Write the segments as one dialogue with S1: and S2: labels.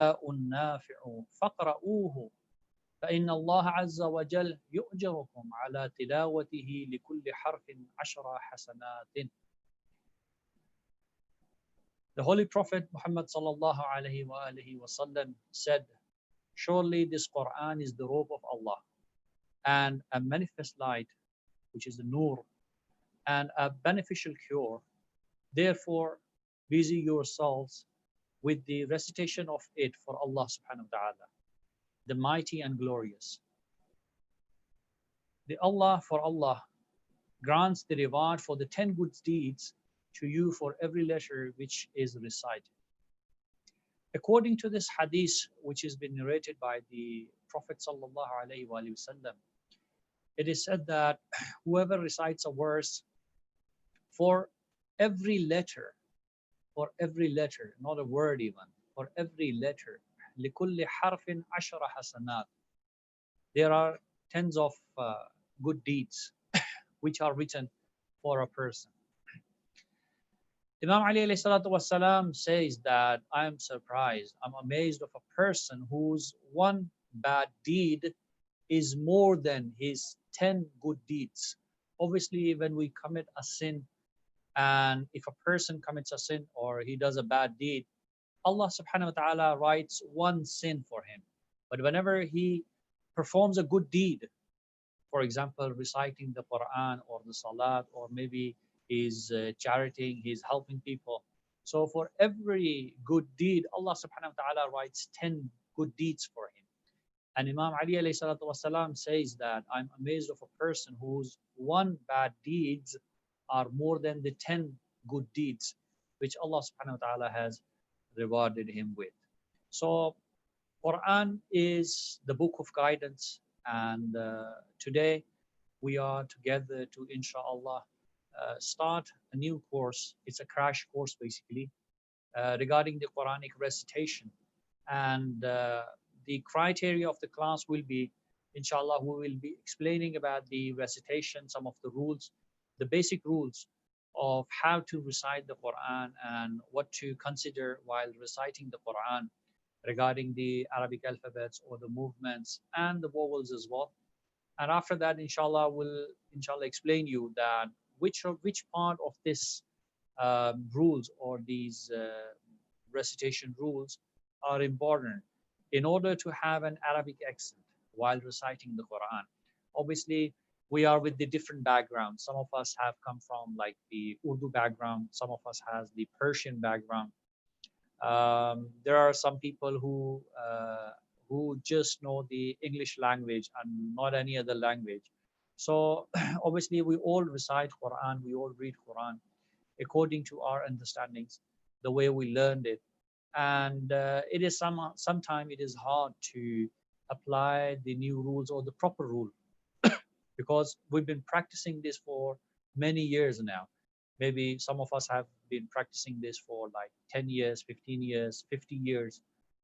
S1: نافع فاقرؤوه فإن الله عز وجل يؤجركم على تلاوته لكل حرف عشر حسنات. The Holy Prophet Muhammad sallallahu alaihi wasallam said, surely this Quran is the robe of Allah and a manifest light, which is the nur, and a beneficial cure. Therefore, busy yourselves with the recitation of it for Allah subhanahu wa ta'ala, the mighty and glorious. The Allah grants the reward for the 10 good deeds to you for every letter which is recited. According to this hadith, which has been narrated by the Prophet sallallahu alaihi wasallam, it is said that whoever recites a verse for every letter, not a word even, for every letter, لِكُلِّ حَرْفٍ عَشَرَ حَسَنَاتٍ, there are tens of good deeds which are written for a person. Imam Ali والسلام, says that I am surprised, I'm amazed of a person whose one bad deed is more than his 10 good deeds. Obviously, when we commit a sin, and if a person commits a sin or he does a bad deed, Allah subhanahu wa ta'ala writes one sin for him. But whenever he performs a good deed, for example, reciting the Quran or the Salat, or maybe he's charitying, he's helping people. So for every good deed, Allah subhanahu wa ta'ala writes 10 good deeds for him. And Imam Ali alayhi salatu wasalam says that I'm amazed of a person whose one bad deeds are more than the 10 good deeds which Allah subhanahu wa ta'ala has rewarded him with. So Quran is the book of guidance, and today we are together to inshallah start a new course. It's a crash course basically regarding the Quranic recitation, and the criteria of the class will be, inshallah, we will be explaining about the recitation, some of the rules, the basic rules of how to recite the Quran and what to consider while reciting the Quran regarding the Arabic alphabets or the movements and the vowels as well. And after that, inshallah, we'll explain you that which part of this rules or these recitation rules are important in order to have an Arabic accent while reciting the Quran. Obviously, we are with the different backgrounds. Some of us have come from like the Urdu background. Some of us has the Persian background. There are some people who just know the English language and not any other language. So obviously we all recite Quran, we all read Quran according to our understandings, the way we learned it. And it is sometimes it is hard to apply the new rules or the proper rule because we've been practicing this for many years now. Maybe some of us have been practicing this for like 10 years, 15 years, 50 years,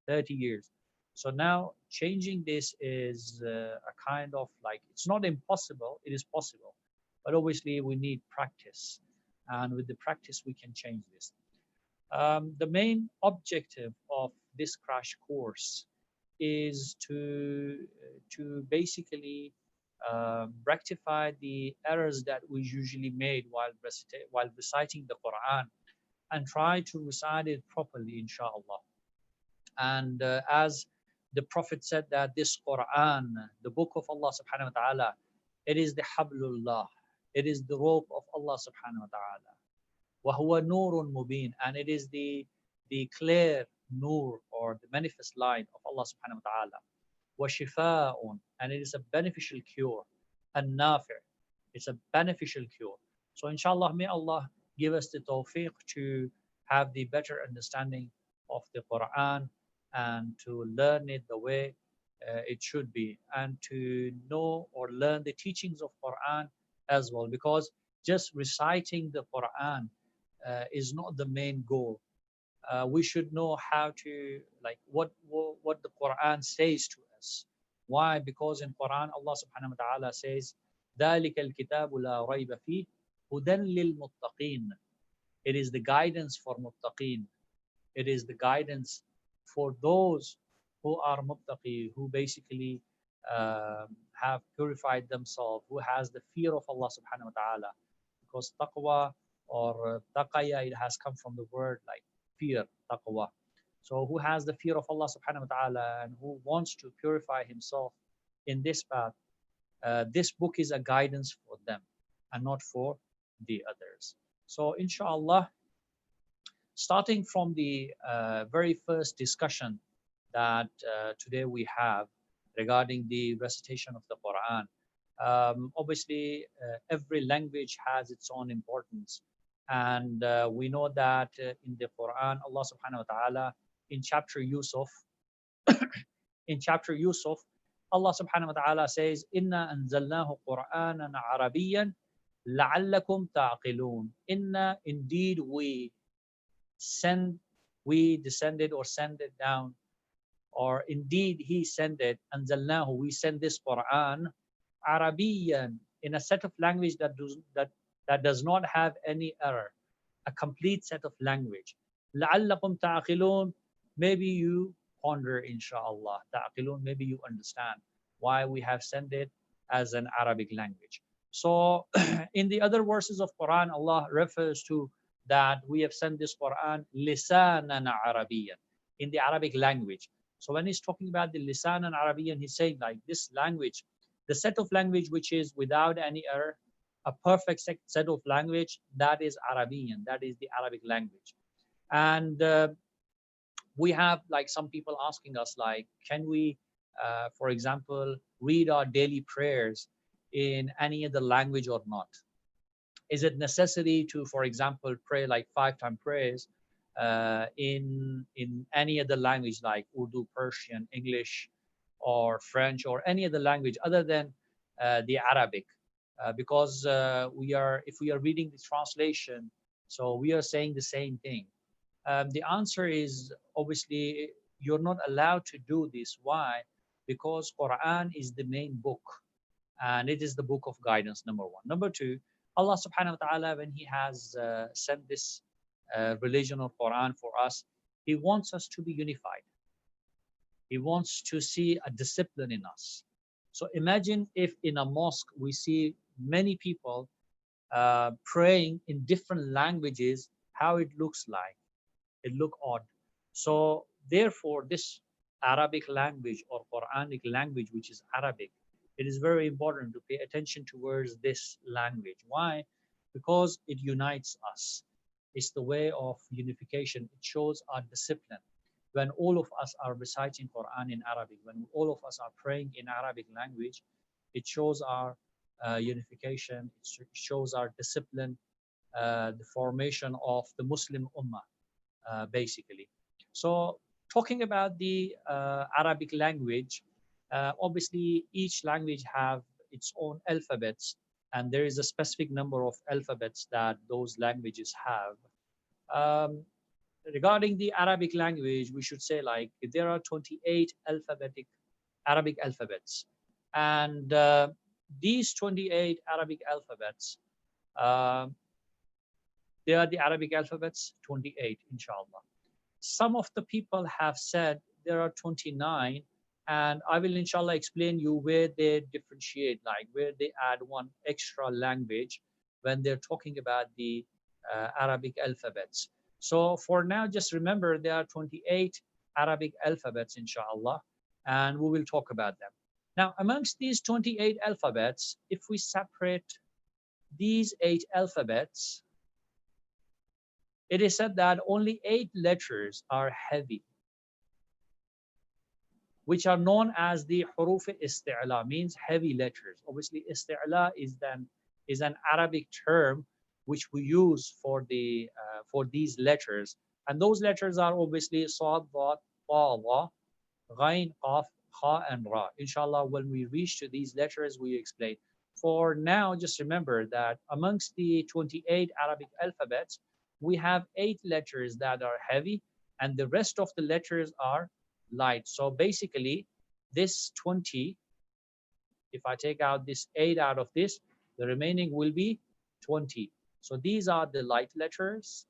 S1: 30 years. So now changing this is a kind of like, it's not impossible, it is possible. But obviously we need practice. And with the practice, we can change this. The main objective of this crash course is to basically rectify the errors that we usually made while reciting the Quran, and try to recite it properly, inshallah. And as the Prophet said that this Quran, the book of Allah subhanahu wa ta'ala, it is the hablullah, it is the rope of Allah subhanahu wa ta'ala. وَهُوَ نُورٌ مُبِينٌ, and it is the clear nur or the manifest light of Allah subhanahu wa ta'ala. وَشِفَاءٌ, and it is a beneficial cure. And nafi', it's a beneficial cure. So inshallah, may Allah give us the tawfiq to have the better understanding of the Quran and to learn it the way it should be, and to know or learn the teachings of Quran as well, because just reciting the Quran is not the main goal. We should know how to, like, what the Quran says to us. Why? Because in Quran, Allah subhanahu wa ta'ala says, ذَلِكَ الْكِتَابُ لَا رَيْبَ فِيهِ هُدًى لِلْمُتَّقِينَ. It is the guidance for muttaqeen. It is the guidance for those who are muttaqi, who basically have purified themselves, who has the fear of Allah subhanahu wa ta'ala. Because taqwa or taqaya, it has come from the word like fear, taqwa. So who has the fear of Allah subhanahu wa ta'ala and who wants to purify himself in this path, this book is a guidance for them and not for the others. So inshallah, starting from the very first discussion that today we have regarding the recitation of the Quran. Obviously, every language has its own importance. And we know that in the Quran, Allah subhanahu wa ta'ala, in chapter Yusuf, in chapter Yusuf, Allah subhanahu wa ta'ala says, Inna anzalnahu Qur'anan Arabiyan la'allakum ta'qilun. Inna, indeed send, we descended or send it down, or indeed he sent it, anzalnahu, we send this Quran Arabiyan, in a set of language that does not have any error, a complete set of language. لَعَلَّكُمْ تَعْقِلُونَ, maybe you ponder, inshallah. تَعْقِلُونَ, maybe you understand why we have sent it as an Arabic language. So in the other verses of Quran, Allah refers to that we have sent this Quran lisanan Arabiyan, in the Arabic language. So when he's talking about the lisan and Arabian, he's saying like this language, the set of language which is without any error, a perfect set of language, that is Arabian, that is the Arabic language. And we have like some people asking us like, can we, for example, read our daily prayers in any other language or not? Is it necessary to, for example, pray like 5-time prayers in any other language like Urdu, Persian, English, or French, or any other language other than the Arabic? Because if we are reading the translation, so we are saying the same thing. The answer is obviously you're not allowed to do this. Why? Because Quran is the main book, and it is the book of guidance, number one. Number two, Allah subhanahu wa ta'ala, when he has sent this religion of Quran for us, he wants us to be unified. He wants to see a discipline in us. So imagine if in a mosque we see many people praying in different languages, how it looks like. It look odd. So therefore, this Arabic language or Quranic language, which is Arabic, it is very important to pay attention towards this language. Why? Because it unites us. It's the way of unification. It shows our discipline. When all of us are reciting Quran in Arabic, when all of us are praying in Arabic language, it shows our unification. It shows our discipline, the formation of the Muslim Ummah. Basically. So talking about the Arabic language, obviously each language have its own alphabets, and there is a specific number of alphabets that those languages have. Regarding the Arabic language, we should say like there are 28 Arabic alphabets, and these 28 Arabic alphabets, uh, they are the Arabic alphabets, 28, inshallah. Some of the people have said there are 29, and I will inshallah explain you where they differentiate, like where they add one extra language when they're talking about the Arabic alphabets. So for now, just remember there are 28 Arabic alphabets, inshallah, and we will talk about them. Now, amongst these 28 alphabets, if we separate these 8 alphabets, it is said that only 8 letters are heavy, which are known as the huruf isti'la, means heavy letters. Obviously, isti'la is an Arabic term which we use for these letters, and those letters are obviously sad, dha, ta, dha, ghain, qaf, kha, and ra. Inshallah, when we reach to these letters, we explain. For now, just remember that amongst the 28 Arabic alphabets, we have 8 letters that are heavy, and the rest of the letters are light. So basically, this 20, if I take out this 8 out of this, the remaining will be 20. So these are the light letters.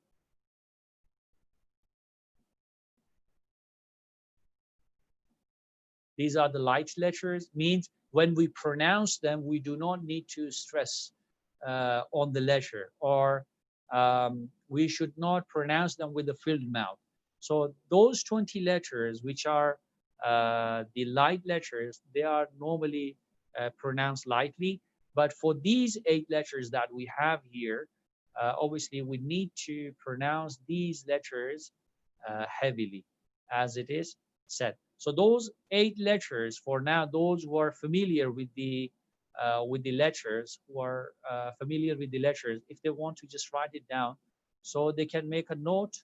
S1: These are the light letters, means when we pronounce them, we do not need to stress on the letter, or we should not pronounce them with a filled mouth. So those 20 letters, which are the light letters, they are normally pronounced lightly. But for these 8 letters that we have here, obviously we need to pronounce these letters heavily, as it is said. So those 8 letters, for now, those who are familiar with the letters, who are familiar with the letters, if they want to just write it down, so they can make a note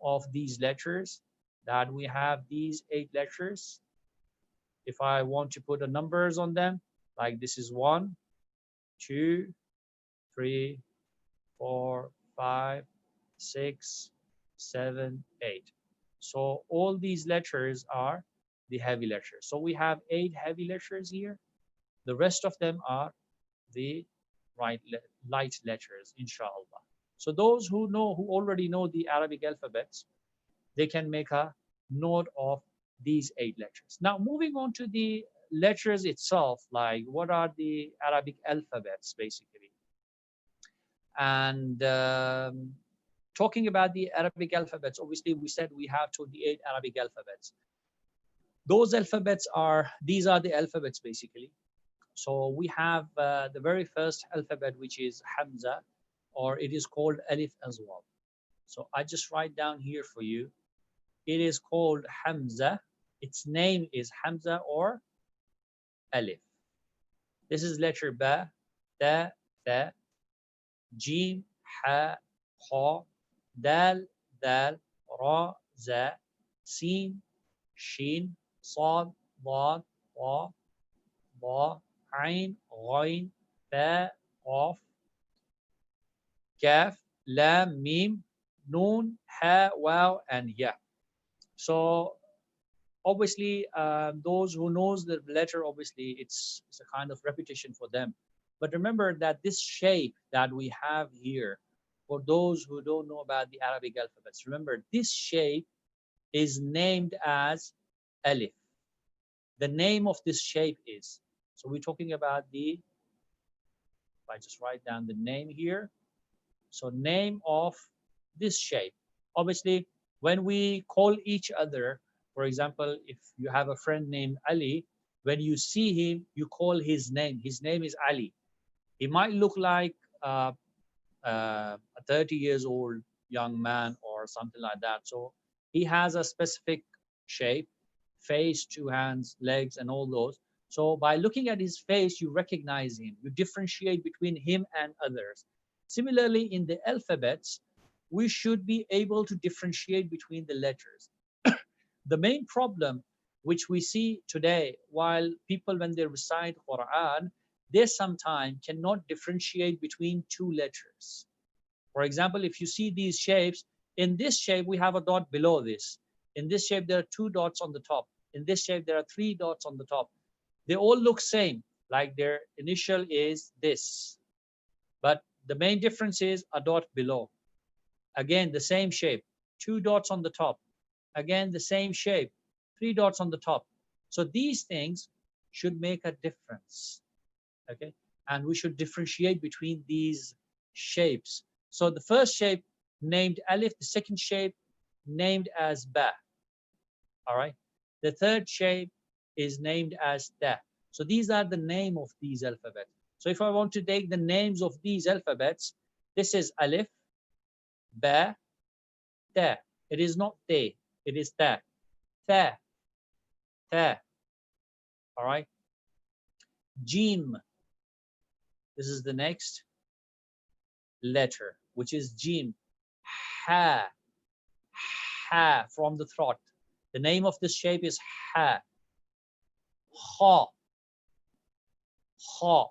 S1: of these letters, that we have these 8 letters. If I want to put the numbers on them, like this is 1, 2, 3, 4, 5, 6, 7, 8. So all these letters are the heavy letters. So we have 8 heavy letters here. The rest of them are the light letters, inshallah. So those who already know the Arabic alphabets, they can make a note of these 8 letters. Now, moving on to the letters itself, like what are the Arabic alphabets basically? And talking about the Arabic alphabets, obviously we said we have 28 Arabic alphabets. Those alphabets are, these are the alphabets basically. So we have the very first alphabet, which is Hamza, or it is called Alif as well. So I just write down here for you. It is called Hamza. Its name is Hamza or Alif. This is letter Ba, Ta, Tha, Jim, Ha, Kha, Dal, Dal, Ra, Za, Sin, Shin, Sad, Dad, Wa, Ba, Ain, Ghain, Ta, Qaf, Kaf, Lam, Mim, Noon, Ha, Waw, and Ya. So obviously, those who knows the letter, obviously it's a kind of repetition for them. But remember that this shape that we have here, for those who don't know about the Arabic alphabets, remember this shape is named as Alif. The name of this shape is, so we're talking about the, if I just write down the name here, so name of this shape. Obviously, when we call each other, for example, if you have a friend named Ali, when you see him, you call his name. His name is Ali. He might look like a 30 years old young man or something like that. So he has a specific shape, face, 2 hands, legs, and all those. So by looking at his face, you recognize him. You differentiate between him and others. Similarly, in the alphabets, we should be able to differentiate between the letters. The main problem which we see today, while people when they recite Quran, they sometimes cannot differentiate between 2 letters. For example, if you see these shapes, in this shape we have a dot below this. In this shape there are 2 dots on the top. In this shape there are 3 dots on the top. They all look same, like their initial is this. But the main difference is a dot below. Again, the same shape, 2 dots on the top. Again, the same shape, 3 dots on the top. So these things should make a difference, okay? And we should differentiate between these shapes. So the first shape named Alif, the second shape named as Ba, all right? The third shape is named as Ta. So these are the name of these alphabets. So if I want to take the names of these alphabets, this is Alif, Ba, Ta. It is not Te, it is Ta. Ta, Ta, all right? Jim, this is the next letter, which is Jim. Ha, Ha, from the throat. The name of this shape is Ha. Ha, Ha.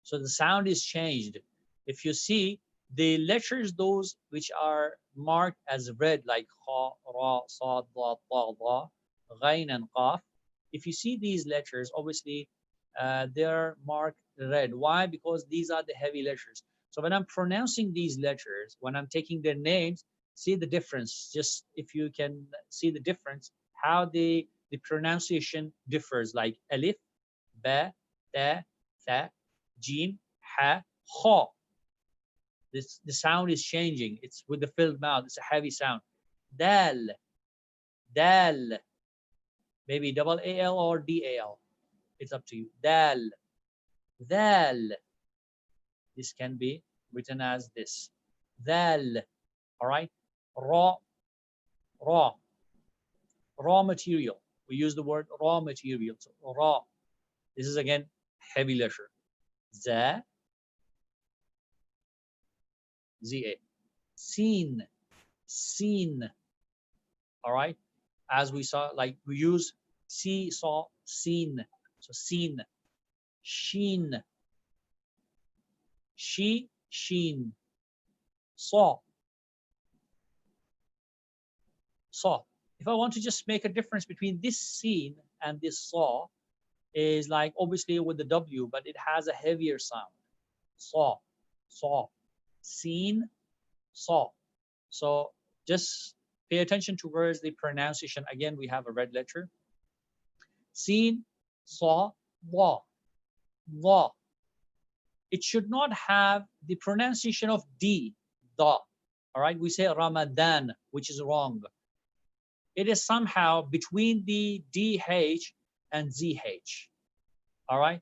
S1: So the sound is changed. If you see the letters, those which are marked as red, like Ha, Ra, Sad, Da, Ta, Da, Ghain, and Qaf, if you see these letters, obviously they're marked red. Why? Because these are the heavy letters. So when I'm pronouncing these letters, when I'm taking their names, see the difference. Just if you can see the difference, how the the pronunciation differs, like alif, ba, ta, tha, jim, ha, kha. The sound is changing. It's with the filled mouth. It's a heavy sound. Dal, dal, maybe double al or dal. It's up to you. Dal, dal. This can be written as this. Dal. All right. Raw, raw, raw material. We use the word raw material. So raw. This is again heavy letter. Za, za. Seen, seen. All right. As we saw, like we use see, saw, seen. So seen. Sheen, she, sheen. Saw, saw. If I want to just make a difference between this seen and this saw, is like obviously with the W, but it has a heavier sound. Saw, saw, seen, saw. So just pay attention towards the pronunciation. Again, we have a red letter. Seen, saw, wa, wa. It should not have the pronunciation of D, da. All right, we say Ramadan, which is wrong. It is somehow between the DH and ZH. All right,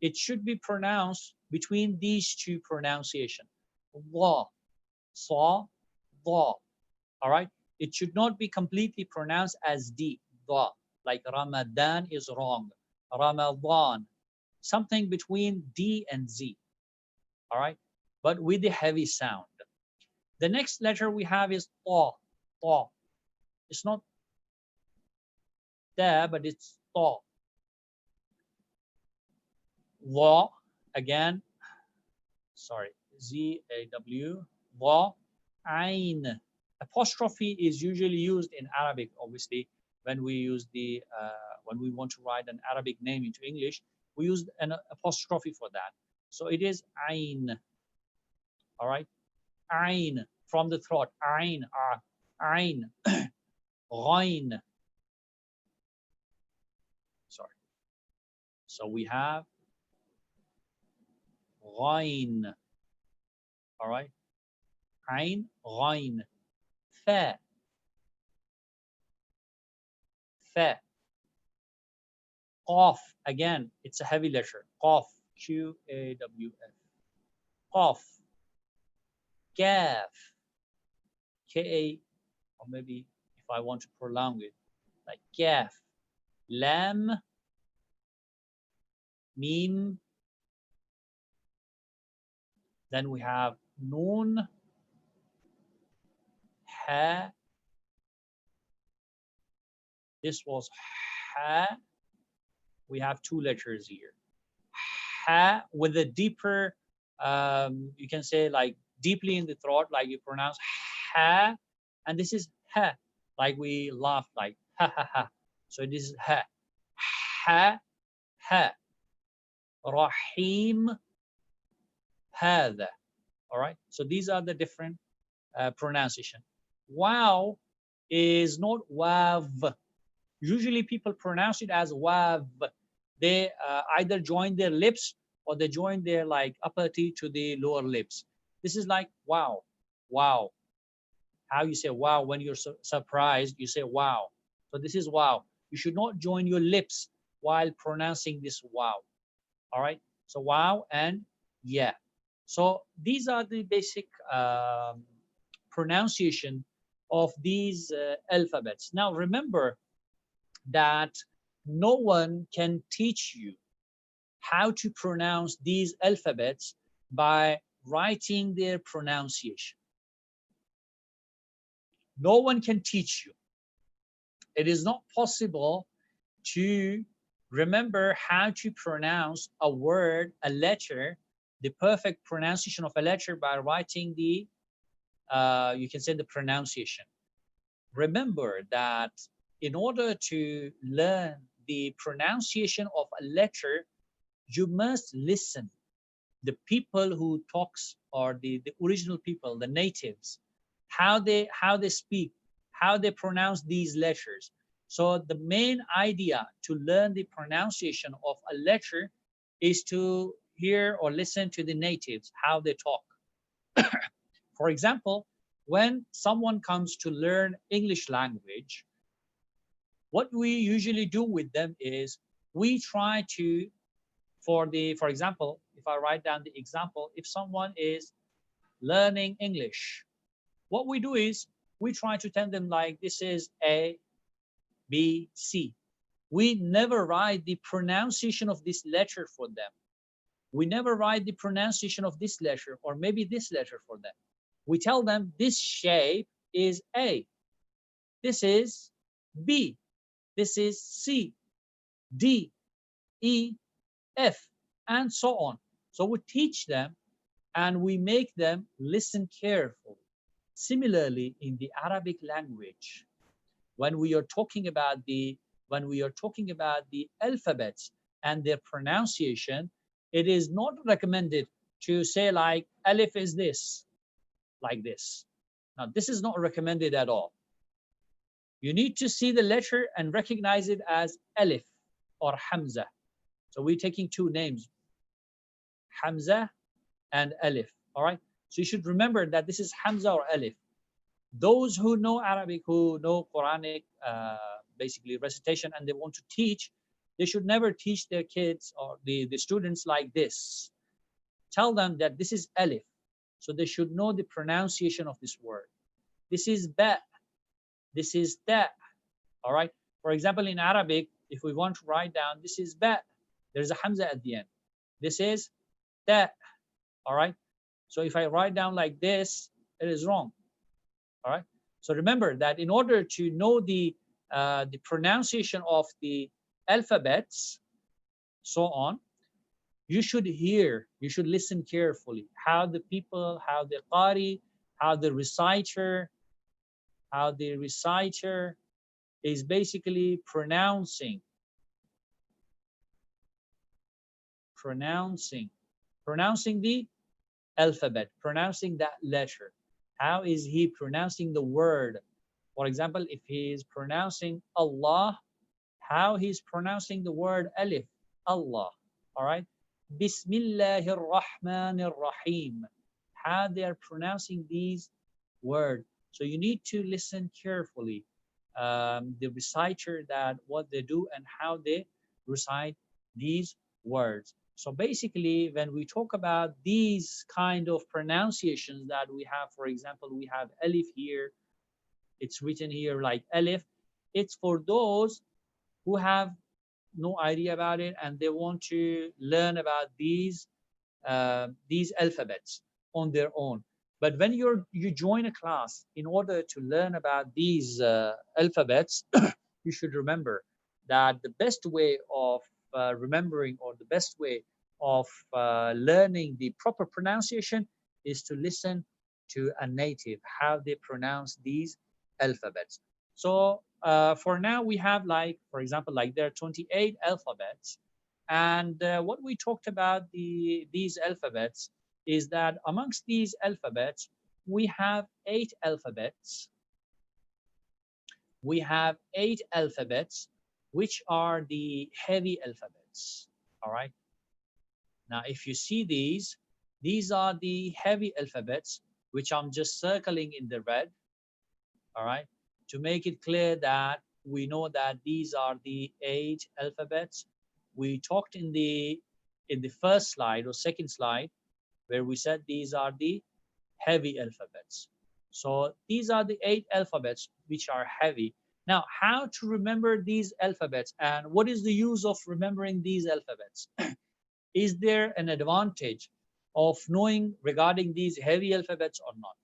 S1: it should be pronounced between these two pronunciations. Wa, saw, da. All right, it should not be completely pronounced as D, da. Like Ramadan is wrong. Ramadan, something between D and Z. All right, but with the heavy sound. The next letter we have is ta, ta. It's not da, but it's ta. Wa, again, sorry, Z-A-W, wa, ain. Apostrophe is usually used in Arabic, obviously, when we use when we want to write an Arabic name into English, we use an apostrophe for that. So it is ain. All right, ain from the throat, ain, ain, ghain. Sorry. So we have ghain. All right, ain, ghain, fa, fa. Qaf, again, it's a heavy letter. Qaf, Q-A-W-F. Qaf, Kaf, K-A, or maybe if I want to prolong it, like Kaf, Lam, Mim. Then we have Noon, Ha. This was Ha. We have two letters here. Ha with a deeper, you can say like deeply in the throat, like you pronounce Ha. And this is Ha, like we laugh, like ha ha ha. So this is Ha. Ha, ha. Rahim, هذا. All right. So these are the different pronunciation. Wow is not wav. Usually people pronounce it as wav. They either join their lips or they join their like upper teeth to the lower lips. This is like wow, wow. How you say wow when you're surprised, you say wow. So this is wow. You should not join your lips while pronouncing this wow. All right. So wow and yeah. So these are the basic pronunciation of these alphabets. Now remember that no one can teach you how to pronounce these alphabets by writing their pronunciation. No one can teach you. It is not possible to remember how to pronounce a word, a letter, the perfect pronunciation of a letter by writing the, you can say the pronunciation. Remember that in order to learn the pronunciation of a letter, you must listen. The people who talks, or the original people, the natives, how they speak, how they pronounce these letters. So the main idea to learn the pronunciation of a letter is to hear or listen to the natives, how they talk. For example, when someone comes to learn English language, what we usually do with them is we try to, for example, if I write down the example, if someone is learning English, what we do is we try to tell them like this is A, B, C. We never write the pronunciation of this letter for them. We never write the pronunciation of this letter or maybe this letter for them. We tell them this shape is A, this is B, this is C, D, E, F, and so on. So we teach them and we make them listen carefully. Similarly, in the Arabic language, when we are talking about the alphabets and their pronunciation, it is not recommended to say like alif is this, like this. Now, this is not recommended at all. You need to see the letter and recognize it as alif or Hamza. So we're taking two names, Hamza and alif. All right. So you should remember that this is Hamza or alif. Those who know Arabic, who know Quranic, basically recitation, and they want to teach, they should never teach their kids or the students like this. Tell them that this is alif. So they should know the pronunciation of this word. This is ba. This is ta. All right. For example, in Arabic, if we want to write down, this is ba. There's a Hamza at the end. This is ta. All right. So if I write down like this, it is wrong. All right. So remember that in order to know the pronunciation of the alphabets, so on, you should hear, you should listen carefully how the people, how the qari, how the reciter, is basically pronouncing the alphabet, pronouncing that letter. How is he pronouncing the word? For example, if he is pronouncing Allah, how he's pronouncing the word alif, Allah. All right. Bismillahir Rahmanir Rahim. How they are pronouncing these words. So you need to listen carefully. The reciter, that what they do and how they recite these words. So basically, when we talk about these kind of pronunciations that we have, for example, we have alif here, it's written here like alif. It's for those who have no idea about it and they want to learn about these alphabets on their own. But when you join a class in order to learn about these alphabets, you should remember that the best way of remembering, or the best way of learning the proper pronunciation, is to listen to a native, how they pronounce these alphabets. So for now, we have, like, for example, like there are 28 alphabets. And what we talked about these alphabets is that amongst these alphabets, we have eight alphabets. We have eight alphabets, which are the heavy alphabets. All right. Now, if you see these are the heavy alphabets, which I'm just circling in the red. All right. To make it clear that we know that these are the eight alphabets. We talked in the first slide or second slide where we said these are the heavy alphabets. So these are the eight alphabets which are heavy. Now, how to remember these alphabets and what is the use of remembering these alphabets? Is there an advantage of knowing regarding these heavy alphabets or not?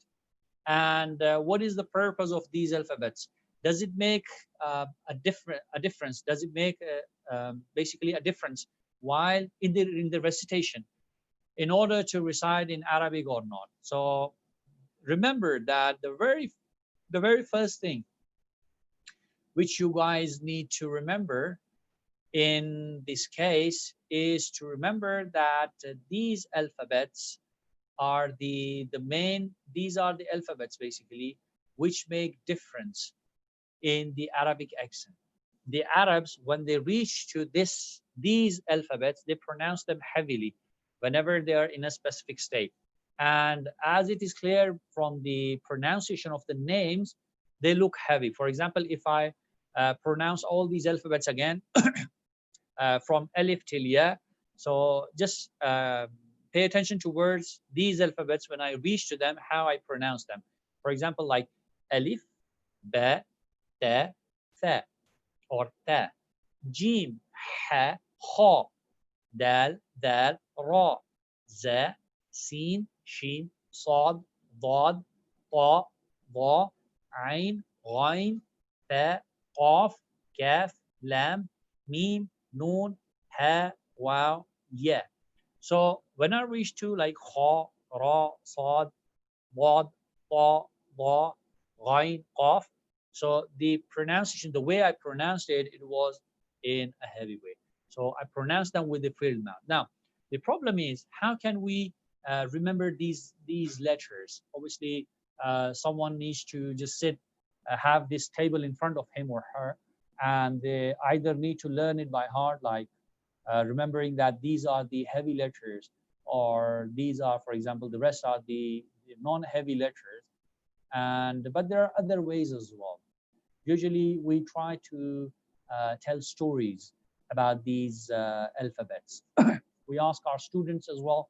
S1: And what is the purpose of these alphabets? Does it make a difference? Does it make basically a difference while in the recitation, in order to recite in Arabic or not? So remember that the very first thing which you guys need to remember in this case is to remember that these alphabets are these are the alphabets basically which make difference in the Arabic accent. the Arabs, when they reach to these alphabets, they pronounce them heavily whenever they are in a specific state. And as it is clear from the pronunciation of the names, they look heavy. For example, if I pronounce all these alphabets again from Alif till Ya, so just pay attention to words, these alphabets, when I reach to them, how I pronounce them. For example, like Alif, Ba, Ta, Tha, or Ta. Jim, Ha, Kha, Dal, Dal, Ra, Za, Sin, Shin, Sad, Dad, Ta, Dha, Ain, Ghain, Ta, Qaf, Kaf, Lam, Mim, Noon, Ha, Waw, Ya. So when I reach to like Kha, Ra, Sad, Wad, Ba, Ba, Ghain, Qaf. So the pronunciation, the way I pronounced it, it was in a heavy way. So I pronounced them with the filled mouth. Now, the problem is, how can we remember these letters? Obviously, someone needs to just sit, have this table in front of him or her, and they either need to learn it by heart, like remembering that these are the heavy letters, or these are, for example, the rest are the non-heavy letters. And but there are other ways as well. Usually we try to tell stories about these alphabets. We ask our students as well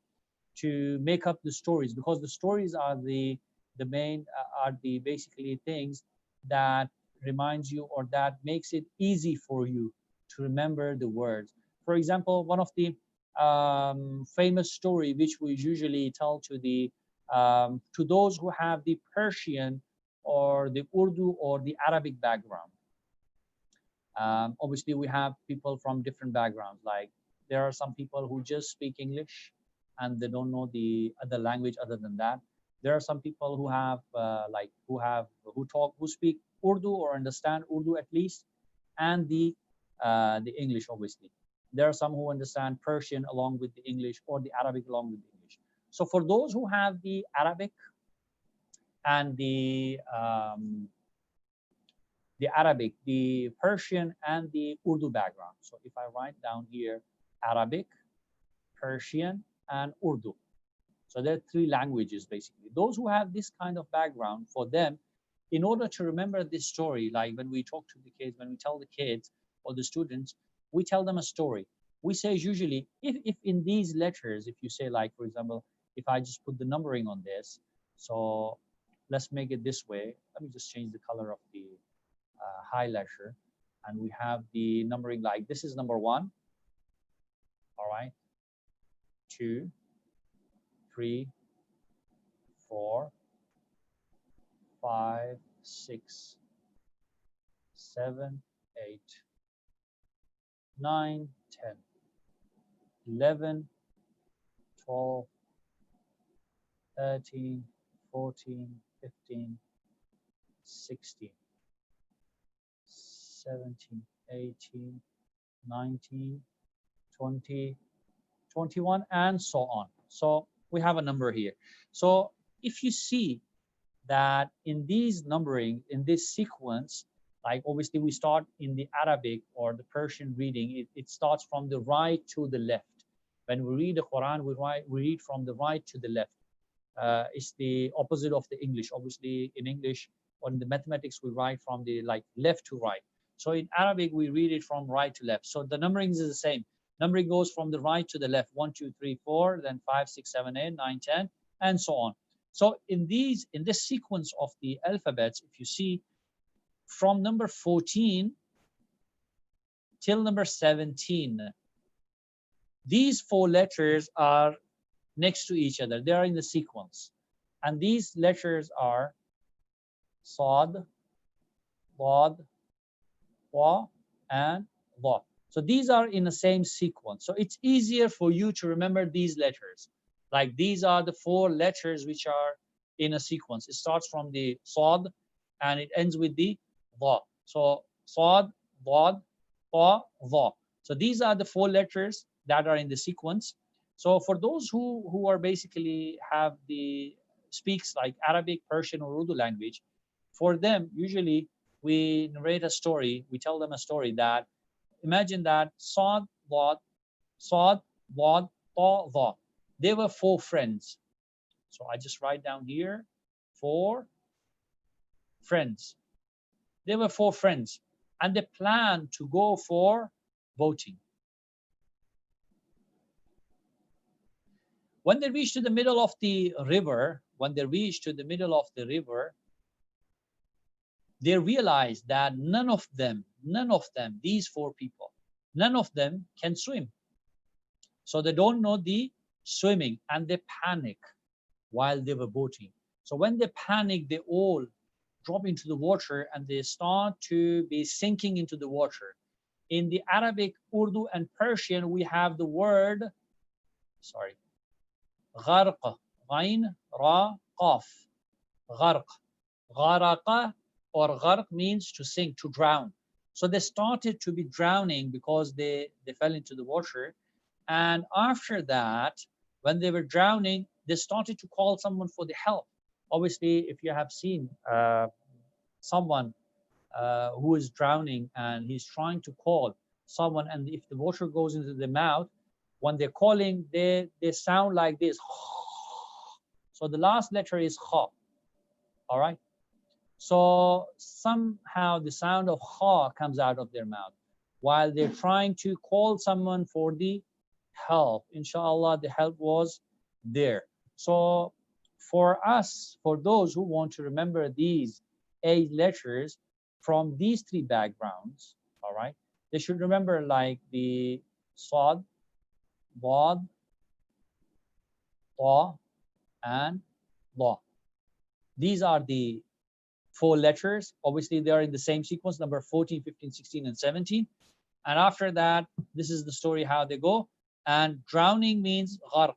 S1: to make up the stories, because the stories are the main are the basically things that reminds you, or that makes it easy for you to remember the words. For example, one of the famous story which we usually tell to those who have the Persian or the Urdu or the Arabic background. Obviously, we have people from different backgrounds. Like there are some people who just speak English and they don't know the other language other than that. There are some people who have who speak Urdu or understand Urdu at least, and the English obviously. There are some who understand Persian along with the English, or the Arabic along with the English. So for those who have the Arabic and the Arabic, the Persian, and the Urdu background. So if I write down here Arabic, Persian, and Urdu. So there are three languages basically. Those who have this kind of background, for them, in order to remember this story, like when we talk to the kids, when we tell the kids or the students, we tell them a story. We say usually, if in these letters, if you say like, for example, if I just put the numbering on this, so let's make it this way. Let me just change the color of the highlighter, and we have the numbering like this is number one, all right, two, three, four, five, six, seven, eight, 9, 10, 11, 12, 13, 14, 15, 16, 17, 18, 19, 20, 21, and so on. So we have a number here. So if you see that in these numbering, in this sequence, like obviously we start in the Arabic or the Persian reading, it starts from the right to the left. When we read the Quran, we read from the right to the left. It's the opposite of the English. Obviously, in English, or in the mathematics, we write from the like left to right. So in Arabic, we read it from right to left. So the numbering is the same. Numbering goes from the right to the left, 1, 2, 3, 4, then 5, 6, 7, 8, 9, 10, and so on. So in this sequence of the alphabets, if you see from number 14 till number 17, these four letters are next to each other. They are in the sequence. And these letters are Sad, Dad, Wa, and Dha. So these are in the same sequence. So it's easier for you to remember these letters. Like these are the four letters which are in a sequence. It starts from the Sad and it ends with the Dha. So Sad, Dad, Tha, Dha. So these are the four letters that are in the sequence. So for those who are basically have the speaks like Arabic, Persian, or Urdu language, for them usually we narrate a story, we tell them a story that imagine that Saad, Wad, Saad, Wad, Ta, Dha. They were four friends. So I just write down here, four friends. They were four friends, and they planned to go for boating. When they reached to the middle of the river, they realized that none of them, these four people, none of them can swim. So they don't know the swimming, and they panic while they were boating. So when they panic, they all drop into the water and they start to be sinking into the water. In the Arabic, Urdu, and Persian, we have the word, sorry, غرق, غين, ra, qaf, غرق. غرق or غرق means to sink, to drown. So they started to be drowning because they fell into the water. And after that, when they were drowning, they started to call someone for the help. Obviously, if you have seen someone who is drowning and he's trying to call someone, and if the water goes into the mouth, when they're calling, they sound like this. So the last letter is kha. All right. So somehow the sound of kha comes out of their mouth while they're trying to call someone for the help. Inshallah, the help was there. So for us, for those who want to remember these 8 letters from these 3 backgrounds, all right, they should remember like the Sad, Bad, Ta, and La. These are the 4 letters. Obviously, they are in the same sequence, number 14, 15, 16, and 17. And after that, this is the story how they go. And drowning means gharq.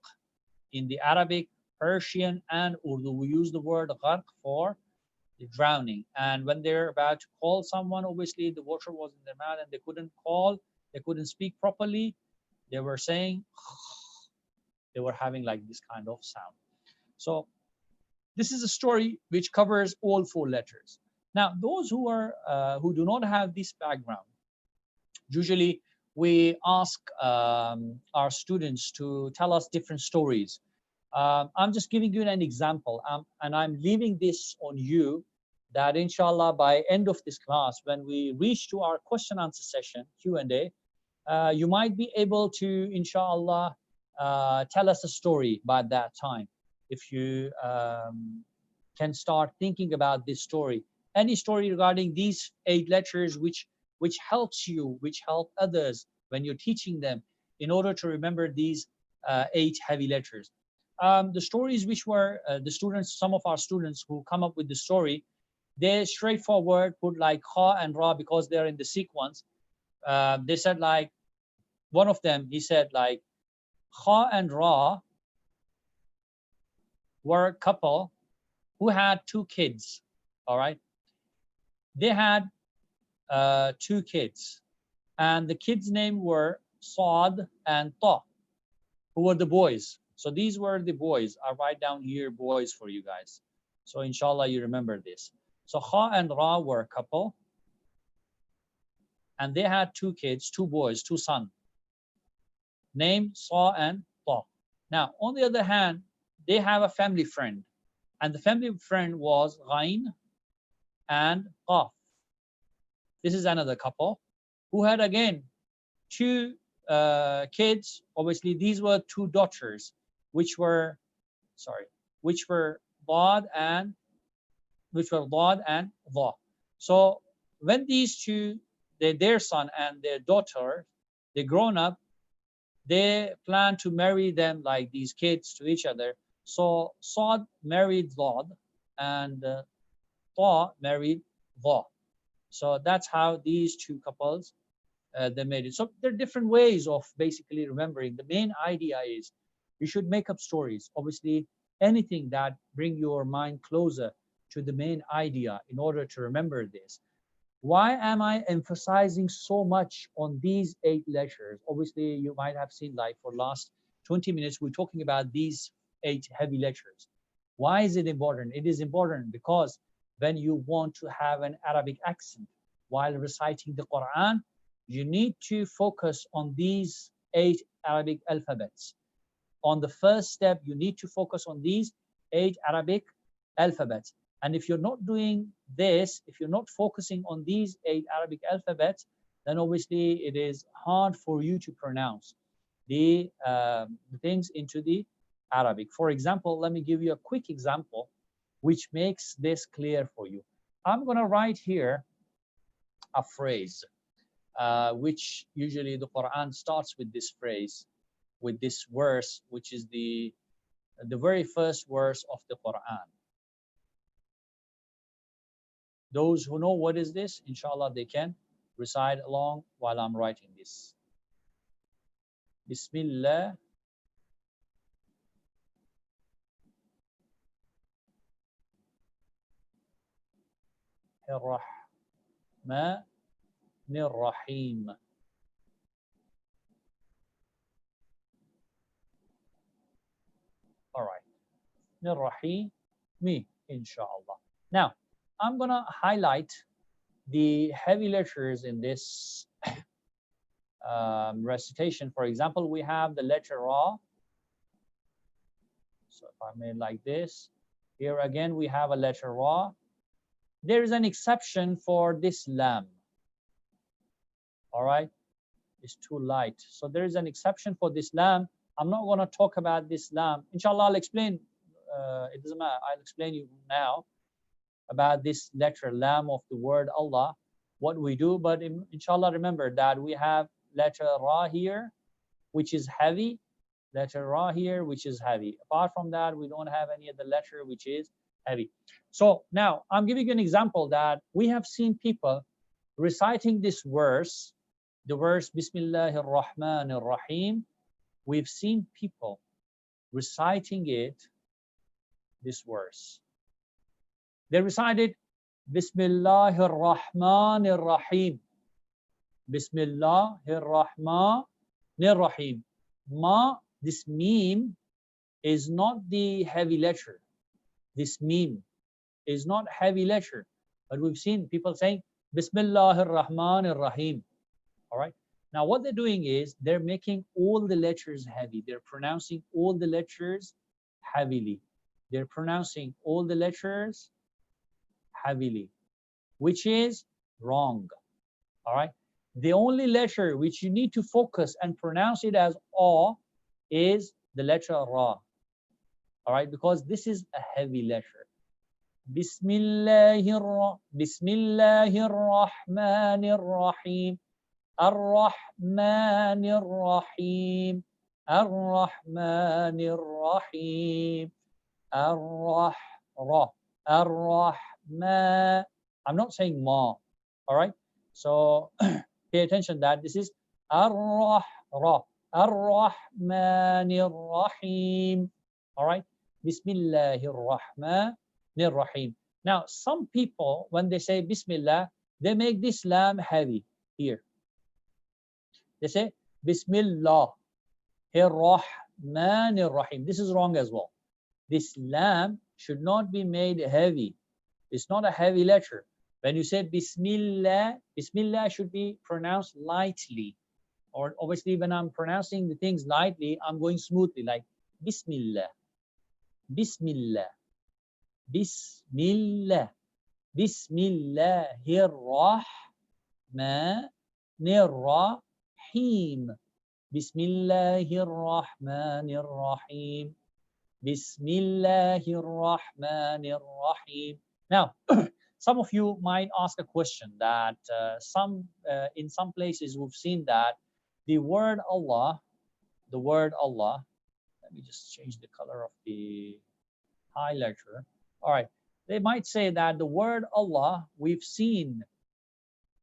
S1: In the Arabic, Persian, and Urdu, we use the word gharq for the drowning. And when they're about to call someone, obviously the water was in their mouth and they couldn't call, they couldn't speak properly. They were saying, they were having like this kind of sound. So this is a story which covers all 4 letters. Now, those who do not have this background, usually we ask our students to tell us different stories. I'm just giving you an example, and I'm leaving this on you that inshallah by end of this class, when we reach to our question answer session, Q&A, you might be able to, inshallah, tell us a story by that time. If you can start thinking about this story, any story regarding these 8 letters which helps you, which help others when you're teaching them in order to remember these 8 heavy letters. The stories which were the students, some of our students who come up with the story, they straightforward put like kha and ra because they're in the sequence. They said like, one of them, he said like, kha and ra were a couple who had 2 kids. All right. They had 2 kids, and the kids' name were Saad and Ta, who were the boys. So these were the boys. I write down here boys for you guys. So inshallah you remember this. So Kha and Ra were a couple, and they had 2 kids, 2 boys, 2 sons, named Sa and Ta. Now, on the other hand, they have a family friend, and the family friend was Ghain and Qaf. This is another couple who had again 2 kids. Obviously, these were 2 daughters, which were Dad and Dha. So when these 2, their son and their daughter, they grown up, they plan to marry them like these kids to each other. So Saad married Dad and Dha married Dha. So that's how these 2 couples they made it. So there are different ways of basically remembering. The main idea is you should make up stories. Obviously, anything that bring your mind closer to the main idea in order to remember this. Why am I emphasizing so much on these 8 letters? Obviously, you might have seen like for last 20 minutes, we're talking about these 8 heavy letters. Why is it important? It is important because when you want to have an Arabic accent while reciting the Quran, you need to focus on these 8 Arabic alphabets. On the first step, you need to focus on these 8 Arabic alphabets. And if you're not doing this, if you're not focusing on these 8 Arabic alphabets, then obviously it is hard for you to pronounce the things into the Arabic. For example, let me give you a quick example which makes this clear for you. I'm going to write here a phrase, which usually the Quran starts with this phrase, with this verse, which is the very first verse of the Quran. Those who know what is this, inshallah, they can recite along while I'm writing this. Bismillah ar-Rahman ar-Rahim. All right. Ar-Rahim, me, inshallah. Now, I'm going to highlight the heavy letters in this recitation. For example, we have the letter Ra. So if I made like this, here again we have a letter Ra. There is an exception for this Lam. All right, it's too light. So there is an exception for this Lam. I'm not going to talk about this Lam. Inshallah, I'll explain. It doesn't matter. I'll explain you now about this letter Lam of the word Allah, what we do. But inshallah, remember that we have letter Ra here, which is heavy. Letter Ra here, which is heavy. Apart from that, we don't have any other letter which is heavy. So now I'm giving you an example that we have seen people reciting this verse, the verse Bismillahir Rahmanir Rahim. We've seen people reciting it, this verse. They recited Bismillahir Rahmanir Rahim. Bismillahir Rahmanir Rahim. Ma, this meme is not the heavy letter. This meme is not heavy letter. But we've seen people saying Bismillahir Rahmanir Rahim. All right. Now what they're doing is they're making all the letters heavy. They're pronouncing all the letters heavily. They're pronouncing all the letters heavily, which is wrong. All right. The only letter which you need to focus and pronounce it as A is the letter Ra. All right, because this is a heavy letter. Bismillahir Rahmanir Rahim. Ar-Rahmanir Rahim. Ar-Rahmanir Rahim. Ar-Rahman. I'm not saying Ma. All right. So pay attention that this is Ar-Rahmanir Rahim. All right. Bismillahir Rahmanir Rahim. Now, some people, when they say Bismillah, they make this lam heavy here. They say Bismillahir Rahmanir Rahim. This is wrong as well. This lam should not be made heavy. It's not a heavy letter. When you say Bismillah, Bismillah should be pronounced lightly. Or obviously, when I'm pronouncing the things lightly, I'm going smoothly, like Bismillah, Bismillah, Bismillah, Bismillahir Rahmanir Rahim, Bismillahir Rahmanir Rahim, Bismillahir Rahmanir Rahim. Now, some of you might ask a question that in some places we've seen that the word Allah, let me just change the color of the highlighter. All right, they might say that the word Allah, we've seen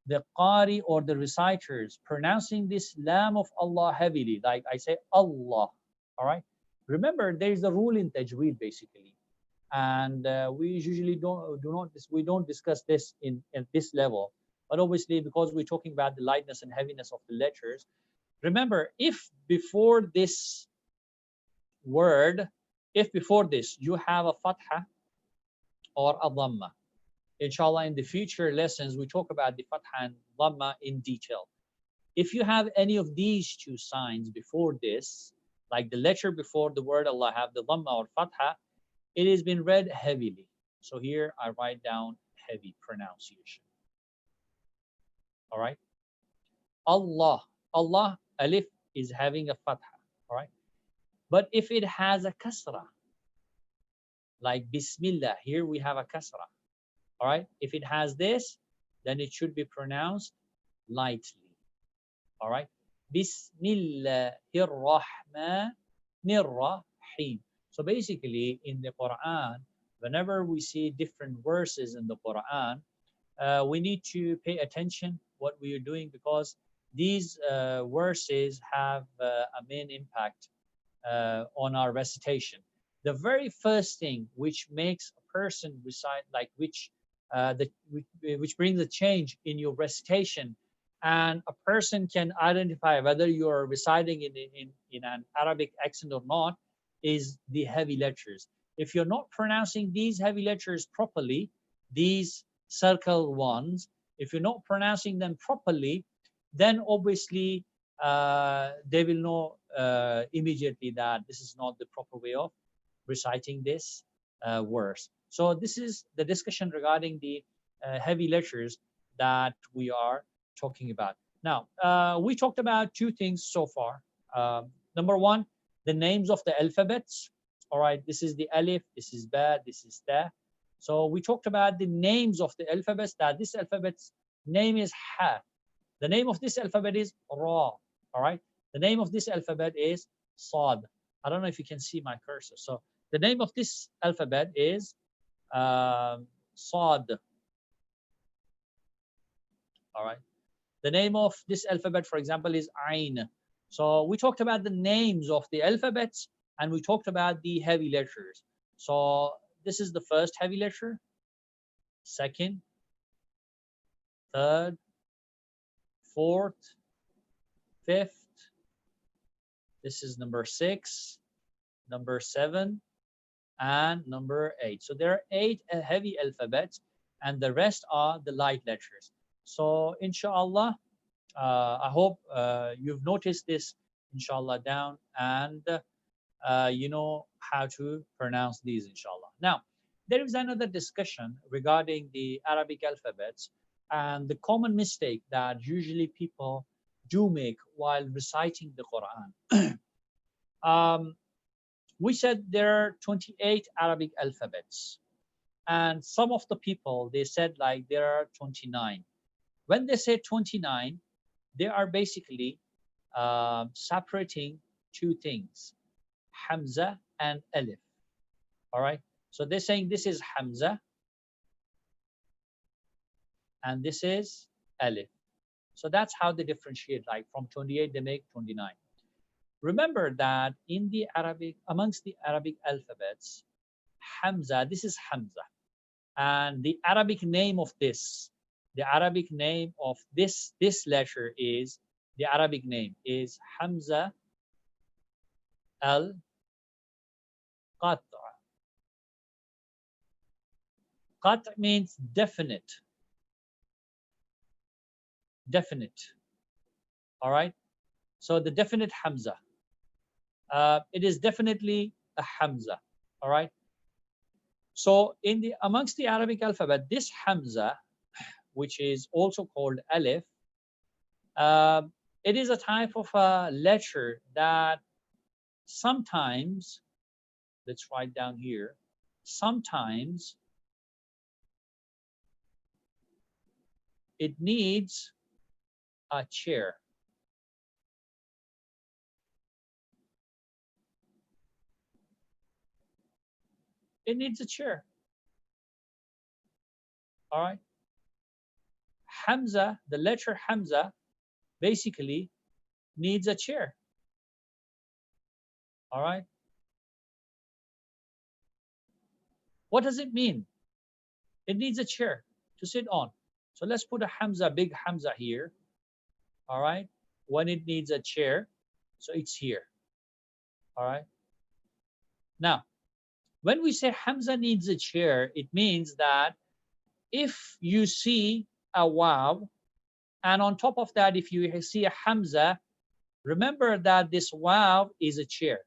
S1: the Qari or the reciters pronouncing this Lam of Allah heavily, like I say Allah. All right, remember there is a rule in tajweed basically, and we usually don't discuss this at this level. But obviously, because we're talking about the lightness and heaviness of the letters, remember, if before this word, if before this you have a fatha or a dhamma, Inshallah, in the future lessons, we talk about the fatha and dhamma in detail. If you have any of these two signs before this, like the letter before the word Allah have the dhamma or fatha, it has been read heavily. So here I write down heavy pronunciation. All right. Allah. Allah, alif is having a fatha. All right. But if it has a kasra, like Bismillah, here we have a kasra. All right. If it has this, then it should be pronounced lightly. All right. Bismillahirrahmanirrahim. So basically, in the Quran, whenever we see different verses in the Quran, we need to pay attention what we are doing, because these verses have a main impact on our recitation. The very first thing which makes a person recite, like which brings a change in your recitation, and a person can identify whether you are reciting in an Arabic accent or not, is the heavy letters. If you're not pronouncing these heavy letters properly, these circle ones, if you're not pronouncing them properly, then obviously they will know immediately that this is not the proper way of reciting this verse. So this is the discussion regarding the heavy letters that we are talking about. Now, we talked about two things so far. Number one, the names of the alphabets. All right, this is the alif, this is ba, this is ta. So we talked about the names of the alphabets, that this alphabet's name is ha. The name of this alphabet is ra. All right. The name of this alphabet is sad. I don't know if you can see my cursor. So the name of this alphabet is sad. All right. The name of this alphabet, for example, is Ain. So we talked about the names of the alphabets, and we talked about the heavy letters. So this is the first heavy letter, second, third, fourth, fifth. This is number 6, number 7, and number 8. So there are 8 heavy alphabets, and the rest are the light letters. So inshallah, I hope you've noticed this, inshallah, down, and you know how to pronounce these, inshallah. Now, there is another discussion regarding the Arabic alphabets and the common mistake that usually people do make while reciting the Quran. We said there are 28 Arabic alphabets, and some of the people, they said like there are 29. When they say 29, they are basically separating two things, Hamza and Alif. All right. So they're saying this is Hamza and this is Alif. So that's how they differentiate. Like from 28, they make 29. Remember that in the Arabic, amongst the Arabic alphabets, Hamza, this is Hamza. And the Arabic name of this, the Arabic name of this letter is, the Arabic name is Hamza al Qat'. Qat' means definite. Definite. All right. So the definite Hamza. It is definitely a Hamza. All right. So in the amongst the Arabic alphabet, this Hamza, which is also called Alif, uh, it is a type of a letter that sometimes, let's write down here, sometimes it needs a chair. It needs a chair. All right. Hamza, the letter Hamza, basically needs a chair. All right. What does it mean? It needs a chair to sit on. So let's put a Hamza, big Hamza here. All right. When it needs a chair, so it's here. All right. Now, when we say Hamza needs a chair, it means that if you see a waw, and on top of that, if you see a hamza, remember that this waw is a chair.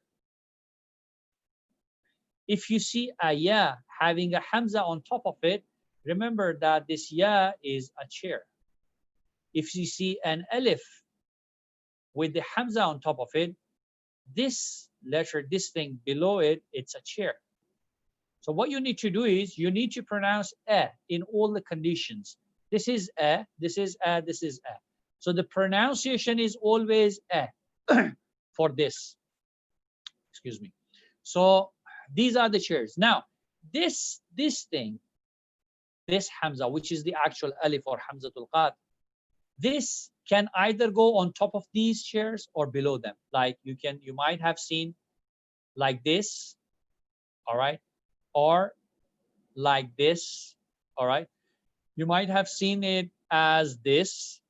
S1: If you see a ya having a hamza on top of it, remember that this ya is a chair. If you see an alif with the hamza on top of it, this letter, this thing below it, it's a chair. So what you need to do is you need to pronounce a in all the conditions. This is a, this is a, this is a. So the pronunciation is always a for this. Excuse me. So these are the chairs. Now, this thing, this hamza, which is the actual alif or hamzatul qat, this can either go on top of these chairs or below them. Like you might have seen like this, all right, or like this, all right. You might have seen it as this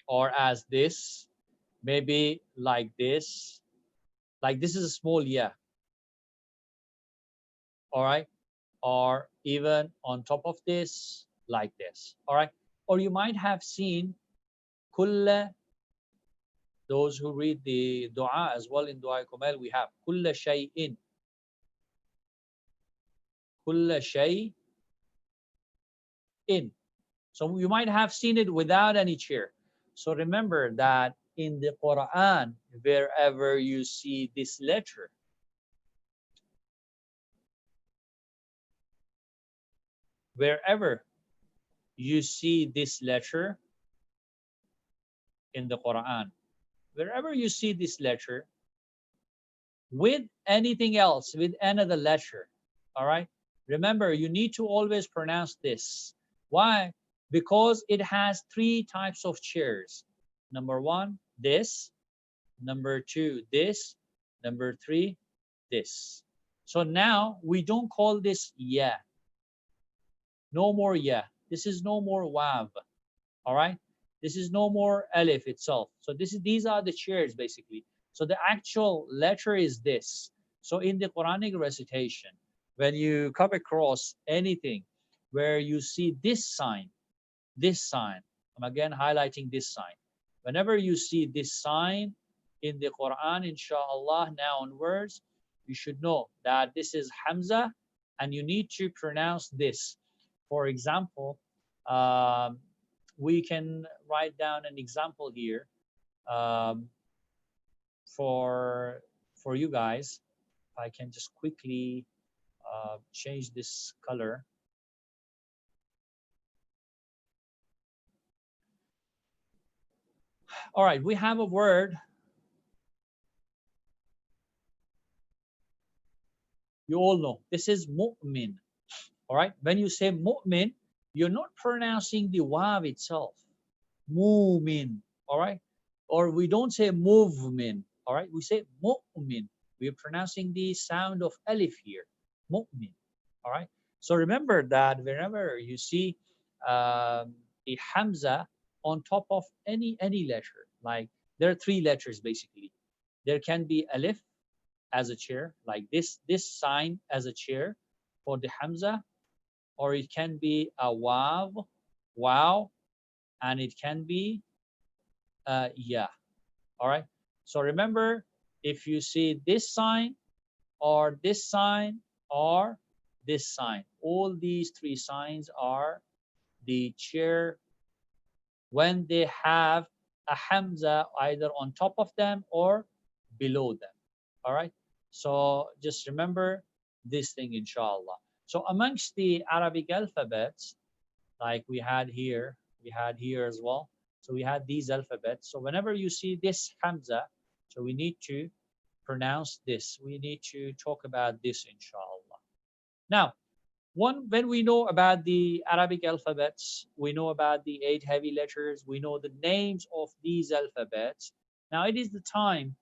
S1: or as this, maybe like this. Like this is a small yeah, all right, or even on top of this, like this, all right. Or you might have seen kulla, those who read the dua as well in dua kumail, we have kulla shay'in, kulla shay'in. So you might have seen it without any chair. So remember that in the Quran, wherever you see this letter, wherever you see this letter in the Quran, wherever you see this letter with anything else, with another letter, all right? Remember, you need to always pronounce this. Why? Because it has three types of chairs. Number one, this. Number two, this. Number three, this. So now we don't call this yeah. No more yeah. This is no more wav. All right. This is no more alif itself. So these are the chairs basically. So the actual letter is this. So in the Quranic recitation, when you come across anything where you see this sign, I'm again highlighting this sign. Whenever you see this sign in the Quran, inshallah, now onwards, you should know that this is Hamza and you need to pronounce this. For example, um, we can write down an example here um, for you guys. If I can just quickly change this color. All right, we have a word. You all know this is mu'min. All right, when you say mu'min, you're not pronouncing the wav itself. Mu'min. All right, or we don't say movement. All right, we say mu'min. We're pronouncing the sound of alif here. Mu'min. All right. So remember that whenever you see the hamza on top of any letter, like there are three letters basically. There can be alif as a chair, like this sign as a chair for the hamza, or it can be a waw, wow, and it can be yeah. All right. So remember, if you see this sign or this sign or this sign, all these three signs are the chair when they have a hamza either on top of them or below them. All right. So just remember this thing, inshallah. So amongst the Arabic alphabets, like we had here as well. So we had these alphabets. So whenever you see this hamza, so we need to pronounce this. We need to talk about this, inshallah. Now, when we know about the Arabic alphabets, we know about the 8 heavy letters, we know the names of these alphabets. Now it is the time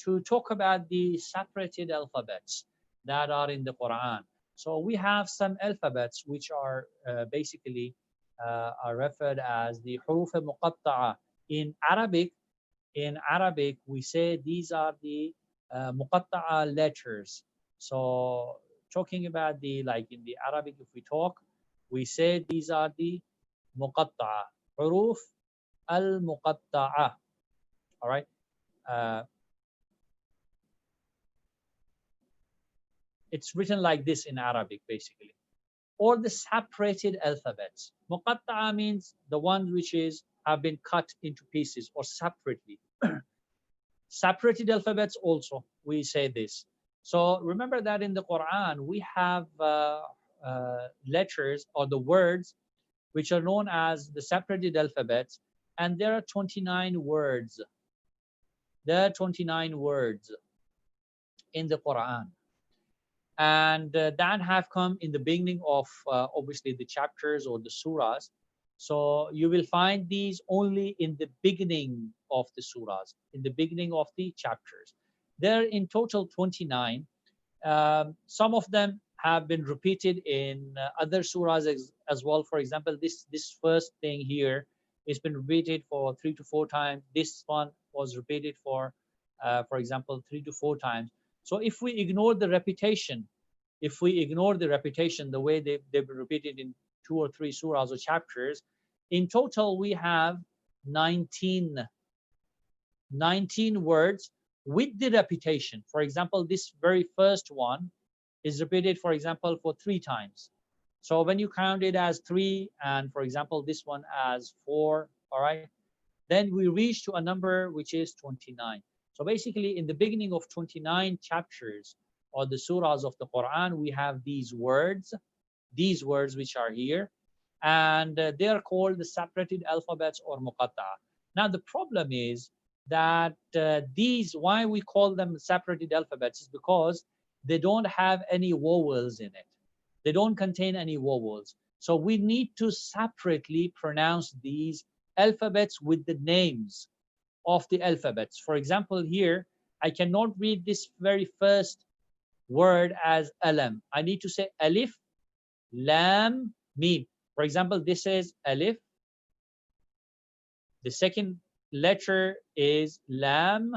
S1: to talk about the separated alphabets that are in the Quran. So we have some alphabets which are basically are referred as the huruf muqatta'a. In Arabic, we say these are the muqatta'a letters. So talking about the, like in the Arabic, if we talk, We say these are the muqatta'a, huruf al-muqatta'a. All right. Uh, it's written like this in Arabic, basically. Or the separated alphabets. Muqatta'a means the ones which is have been cut into pieces or separately. Separated alphabets also, we say this. So remember that in the Quran, we have letters or the words which are known as the separated alphabets, and there are 29 words. There are 29 words in the Quran. And that have come in the beginning of obviously the chapters or the surahs. So you will find these only in the beginning of the surahs, in the beginning of the chapters. There are in total 29. Some of them have been repeated in other surahs as well. For example, this first thing here has been repeated for 3 to 4 times. This one was repeated for example, 3 to 4 times. So if we ignore the repetition, the way they've been repeated in 2 or 3 surahs or chapters, in total we have 19 words with the repetition. For example, this very first one is repeated, for example, for 3 times. So when you count it as 3, and for example, this one as 4, all right, then we reach to a number which is 29. So basically, in the beginning of 29 chapters or the surahs of the Quran, we have these words which are here, and they are called the separated alphabets or muqatta. Now the problem is that why we call them separated alphabets is because they don't have any vowels in it. They don't contain any vowels. So we need to separately pronounce these alphabets with the names of the alphabets. For example, here, I cannot read this very first word as alam. I need to say alif, lam, mim. For example, this is alif. The second letter is lam.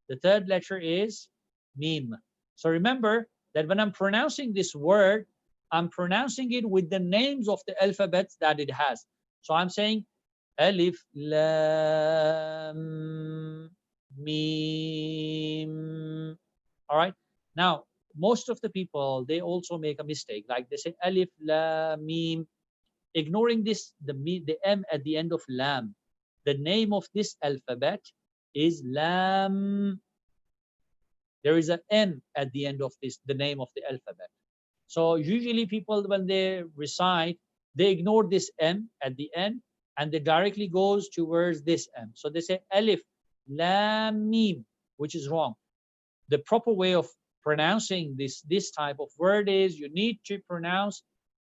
S1: The third letter is mim. So remember that when I'm pronouncing this word, I'm pronouncing it with the names of the alphabets that it has. So I'm saying alif, lam, mim. All right. Now, most of the people, they also make a mistake. Like they say alif, lam, mim, ignoring the M at the end of lam. The name of this alphabet is lam. There is an M at the end of the name of the alphabet. So usually people, when they recite, they ignore this M at the end, and they directly goes towards this M. So they say alif, lam, mim, which is wrong. The proper way of pronouncing this type of word is you need to pronounce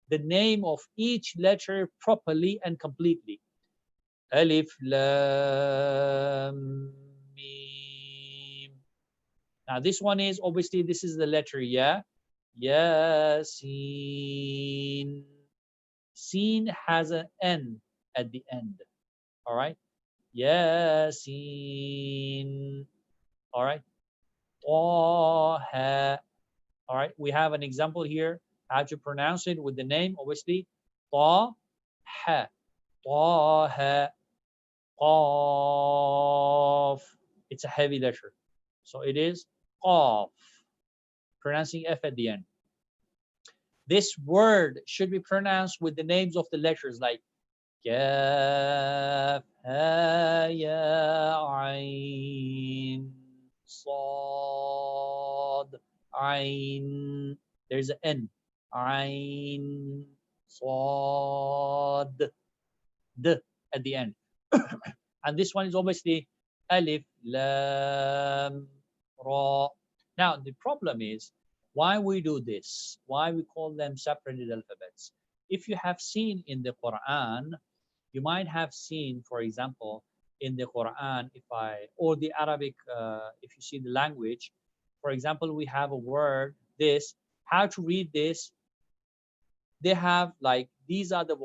S1: the name of each letter properly and completely. Alif, lam, mim. Now this one is obviously this is the letter ya. Yasin. Seen has an N at the end. All right. Yasin. All right. Taha. All right. We have an example here how to pronounce it with the name, obviously. Taha. Taha. Qaf. It's a heavy letter. So it is qaf. Pronouncing F at the end. This word should be pronounced with the names of the letters like Kaf, Ha, Ya, Ain, Sad, Ain. There's an N. Ain, Sad, D at the end. And this one is obviously Alif, Lam, Ra. Now, the problem is why we do this, why we call them separated alphabets. If you have seen in the Quran, you might have seen, for example, in the Quran, or the Arabic, if you see the language, for example, we have a word, this, how to read this, they have like, these are the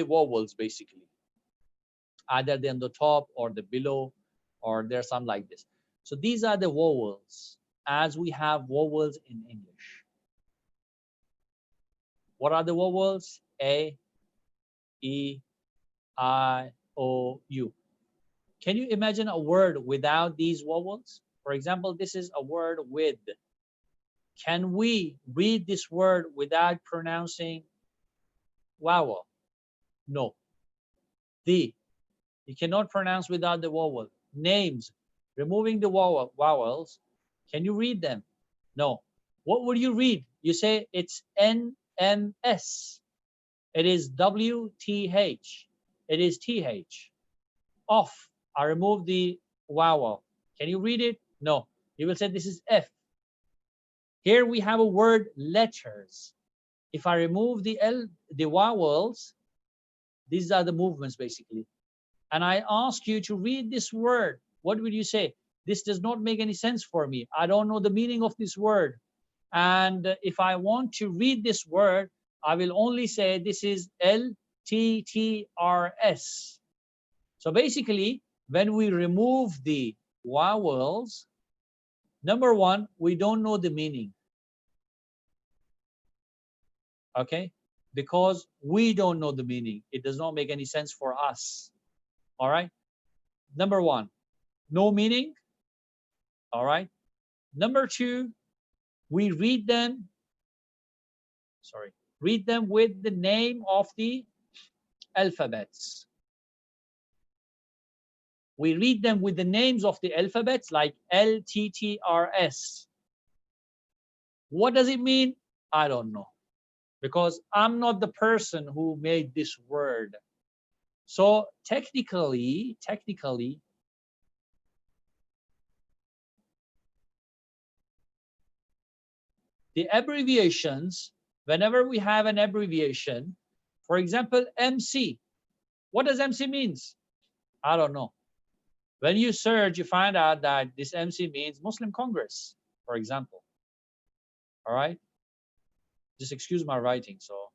S1: vowels basically. Either they're on the top or the below, or there's some like this. So these are the vowels as we have vowels in English. What are the vowels? A, E, I, O, U. Can you imagine a word without these vowels? For example, this is a word with. Can we read this word without pronouncing vowel? No. The. You cannot pronounce without the vowel. Names. Removing the vowels. Can you read them? No. What would you read? You say it's NMS. It is WTH. It is TH. Off. I remove the vowel. Can you read it? No. You will say this is F. Here we have a word letters. If I remove the vowels, these are the movements basically. And I ask you to read this word. What would you say? This does not make any sense for me. I don't know the meaning of this word. And if I want to read this word, I will only say this is LTTRS. So basically, when we remove the vowels, number one, we don't know the meaning. Okay? Because we don't know the meaning. It does not make any sense for us. All right? Number one, no meaning. All right? Number two, we read them with the name of the alphabets. We read them with the names of the alphabets like LTTRS. What does it mean? I don't know, because I'm not the person who made this word. So technically, the abbreviations, whenever we have an abbreviation, for example, MC, what does MC means? I don't know. When you search, you find out that this MC means Muslim Congress, for example. All right? Just excuse my writing. So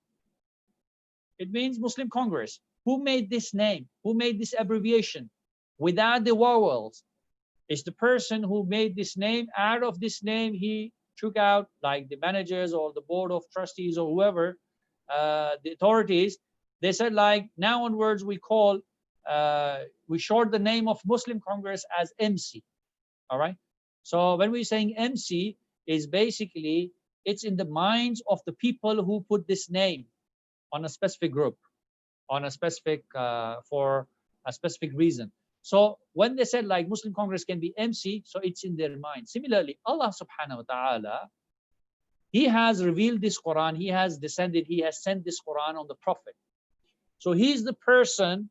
S1: it means Muslim Congress. Who made this name? Who made this abbreviation? Without the vowels. It's the person who made this name. Out of this name, he took out, like the managers or the board of trustees or whoever, the authorities. They said, like, now onwards we short the name of Muslim Congress as MC. All right. So when we're saying MC, is basically it's in the minds of the people who put this name on a specific group, on a specific for a specific reason. So when they said like Muslim Congress can be MC, so it's in their mind. Similarly, Allah subhanahu wa ta'ala, He has revealed this Quran, He has sent this Quran on the Prophet. So He's the person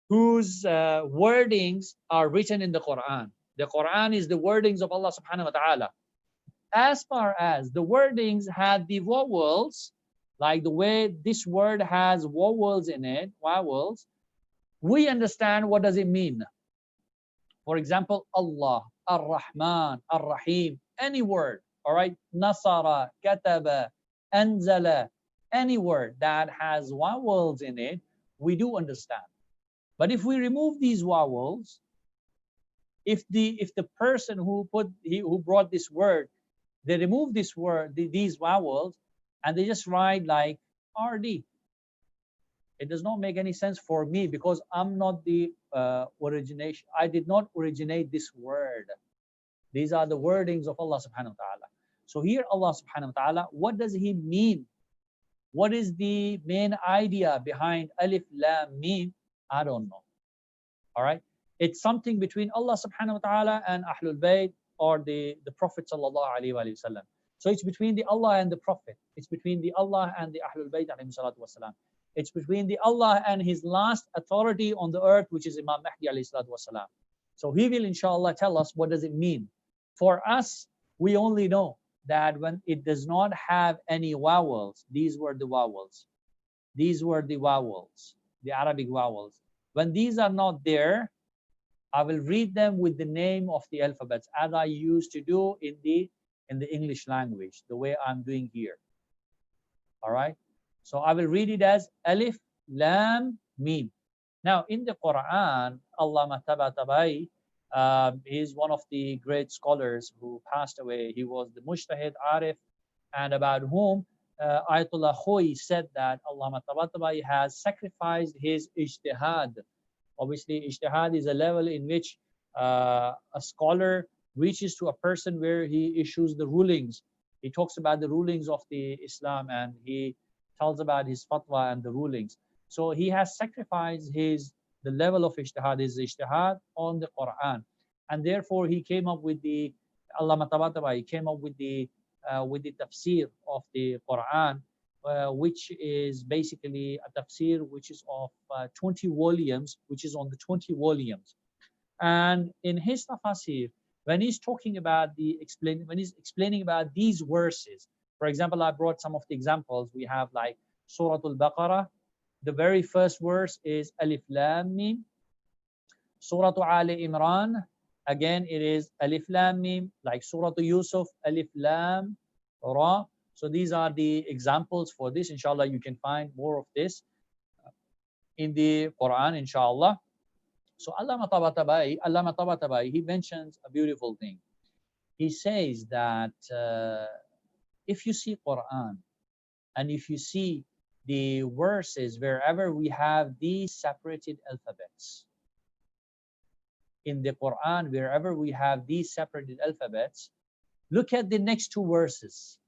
S1: whose wordings are written in the Quran. The Quran is the wordings of Allah subhanahu wa ta'ala. As far as the wordings had the vowels, like the way this word has vowels in it, we understand what does it mean. For example, Allah, Ar-Rahman, Ar-Rahim, any word, all right? Nasara, Kataba, Anzala, any word that has vowels in it, we do understand. But if we remove these vowels, if the person who brought this word, they remove this word, these vowels, and they just write like RD. It does not make any sense for me because I'm not the origination. I did not originate this word. These are the wordings of Allah subhanahu wa ta'ala. So here Allah subhanahu wa ta'ala, what does He mean? What is the main idea behind Alif Lam Mim? I don't know. All right. It's something between Allah subhanahu wa ta'ala and Ahlul Bayt or the Prophet sallallahu alaihi wasallam. So it's between the Allah and the Prophet. It's between the Allah and the Ahlul Bayt alayhi salatu wasalam. It's between the Allah and His last authority on the earth, which is Imam Mahdi alayhi salatu wasalam. So he will inshallah tell us what does it mean. For us, we only know that when it does not have any vowels, these were the vowels. These were the vowels, the Arabic vowels. When these are not there, I will read them with the name of the alphabets as I used to do in the English language, the way I'm doing here. All right. So I will read it as Alif, Lam, Mim. Now in the Quran, Allama Tabatabai is one of the great scholars who passed away. He was the Mujtahid Arif, and about whom Ayatollah Khoi said that Allama Tabatabai has sacrificed his ijtihad. Obviously, ijtihad is a level in which a scholar reaches to a person where he issues the rulings. He talks about the rulings of the Islam and he tells about his fatwa and the rulings. So he has sacrificed the level of his ijtihad on the Quran, and therefore he came up with the Allama Tabatabai came up with the tafsir of the Quran, which is basically a tafsir which is of 20 volumes, which is on the 20 volumes. And in his tafsir, when he's talking about when he's explaining about these verses, for example, I brought some of the examples. We have like Surah Al-Baqarah. The very first verse is Alif Lam Mim. Surah Ali Imran, again it is Alif Lam Mim, like Surah Yusuf, Alif Lam Ra. So these are the examples for this. Inshallah, you can find more of this in the Quran, inshallah. So Allama Tabatabai, he mentions a beautiful thing. He says that if you see Quran and if you see the verses wherever we have these separated alphabets, in the Quran, wherever we have these separated alphabets, look at the next two verses.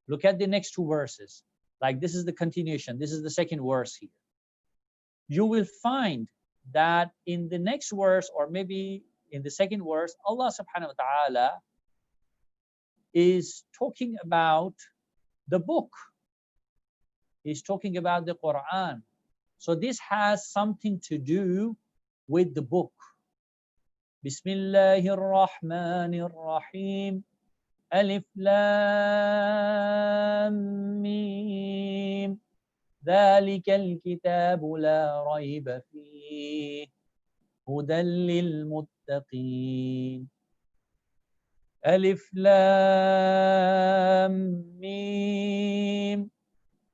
S1: Look at the next two verses. Like this is the continuation. This is the second verse here. You will find that in the next verse, or maybe in the second verse, Allah subhanahu wa ta'ala is talking about the book. He's talking about the Quran. So this has something to do with the book. Bismillahir Rahmanir Rahim. Alif Lam Mim. ذلك الكتاب لا ريب فيه هدى للمتقين. ألف لام ميم.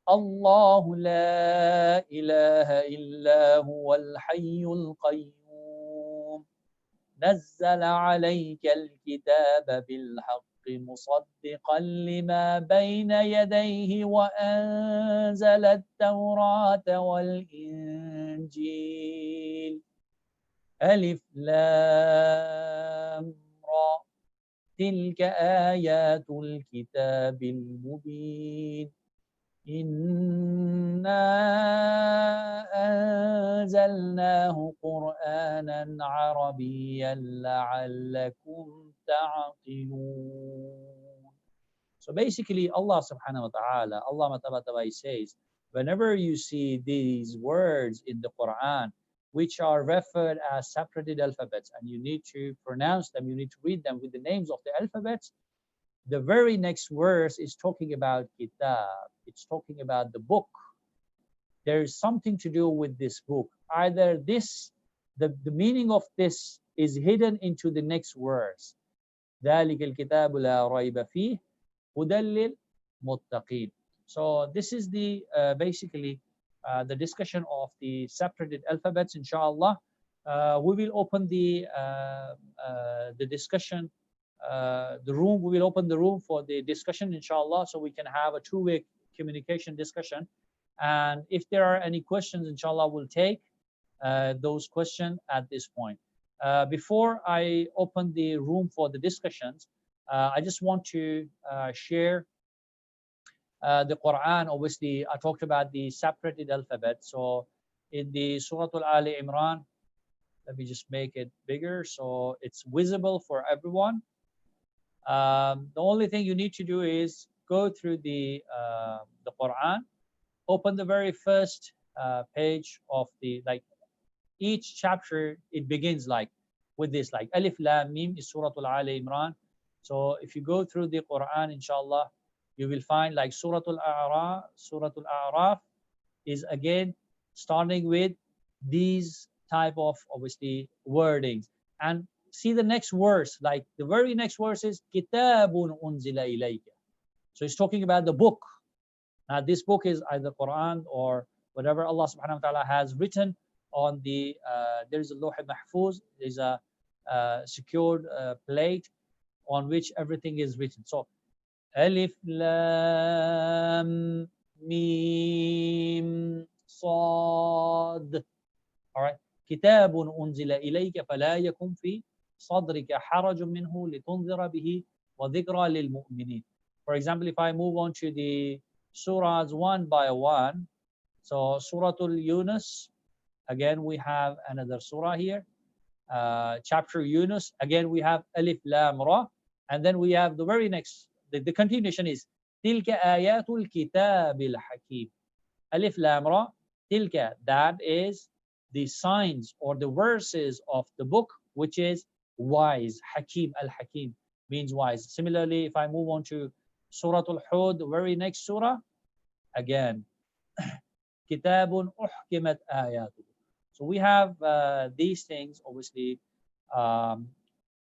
S1: الله لا إله إلا هو الحي القيوم نزل عليك الكتاب بالحق مصدقا لما بين يديه وأنزل التوراة والإنجيل. ألف لام را. تلك آيات الكتاب المبين. إنا أنزلناه قرآنا عربيا لعلكم تعقلون. So basically, Allah subhanahu wa ta'ala, Allah Matabatabay says, whenever you see these words in the Quran, which are referred as separated alphabets, and you need to pronounce them, you need to read them with the names of the alphabets, the very next verse is talking about kitab. It's talking about the book. There is something to do with this book. Either this, the meaning of this is hidden into the next verse. ذَلِكَ الْكِتَابُ لَا رَيْبَ فِيهِ هُدًى لِلْمُتَّقِينَ. So this is the basically the discussion of the separated alphabets. Inshallah, we will open the discussion. The room, we will open the room for the discussion, inshallah, so we can have a two-way communication discussion. And if there are any questions, inshallah, we'll take those questions at this point. Before I open the room for the discussions, I just want to share the Quran. Obviously, I talked about the separated alphabet. So in the Surah Al-Ali Imran, let me just make it bigger so it's visible for everyone. The only thing you need to do is go through the Quran, open the very first page of the, like each chapter, it begins like with this, like Alif Lam Mim is Surah Al-Ali Imran. So if you go through the Quran, inshallah, you will find like Surah Al-A'raf is again starting with these type of obviously wordings. And see the next verse, like the very next verse is Kitabun unzila ilayka. So it's talking about the book. Now this book is either Quran or whatever Allah subhanahu wa ta'ala has written on the, there is a Lawh Mahfuz, there's a secured plate on which everything is written. So Alif Lam Mim Sad. All right. كتاب أنزل إليك فلا يكن في صدرك حرج منه لتنذر به وذكرى للمؤمنين. For example, if I move on to the surahs one by one, so Suratul Yunus, again we have another surah here. Chapter Yunus, again we have Alif Lam Ra, and then we have the very next, the continuation is تلك آيات الكتاب الحكيم. Alif Lam Ra, tilka, that is the signs or the verses of the book, which is wise. Hakim, Al-Hakim means wise. Similarly, if I move on to Surah Al-Hud, the very next surah, again, Kitabun Uhkimat Ayatuh. So we have these things, obviously, um,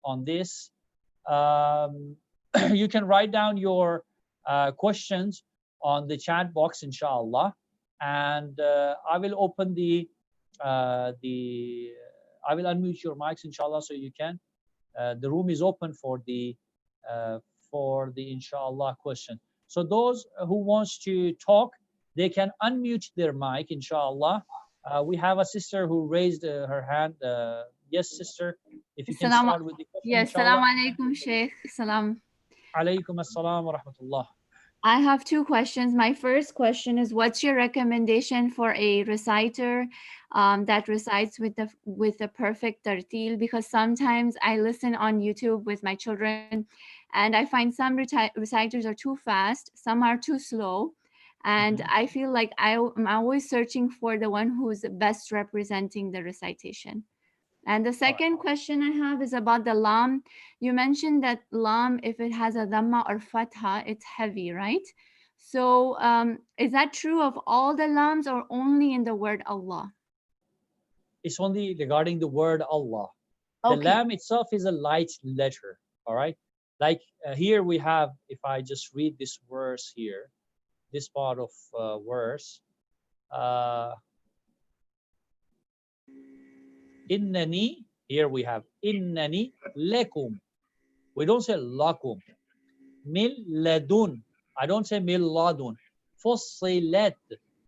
S1: on this. You can write down your questions on the chat box, inshallah, and I will open I will unmute your mics, inshallah, so you can. The room is open uh, for the inshallah question. So those who wants to talk, they can unmute their mic, inshallah. We have a sister who raised her hand. Yes, sister, if you can start with the question,
S2: Yes,
S1: inshallah.
S2: salam alaikum, Sheikh. Salam.
S1: Alaykum assalam wa rahmatullah.
S2: I have two questions. My first question is, what's your recommendation for a reciter that recites with the perfect tartil? Because sometimes I listen on YouTube with my children, and I find some reciters are too fast, some are too slow, and I feel like I'm always searching for the one who's best representing the recitation. And the second question I have is about the lam. You mentioned that lam, if it has a dhamma or fatha, it's heavy, right? So is that true of all the lams or only in the word Allah?
S1: It's only regarding the word Allah. The
S2: Okay.
S1: lam itself is a light letter, all right? Like here we have, if I just read this verse here, this part of verse, uh, innani, here we have innani lekum. We don't say lakum. Mil ladun. I don't say mil ladun. Fussilat.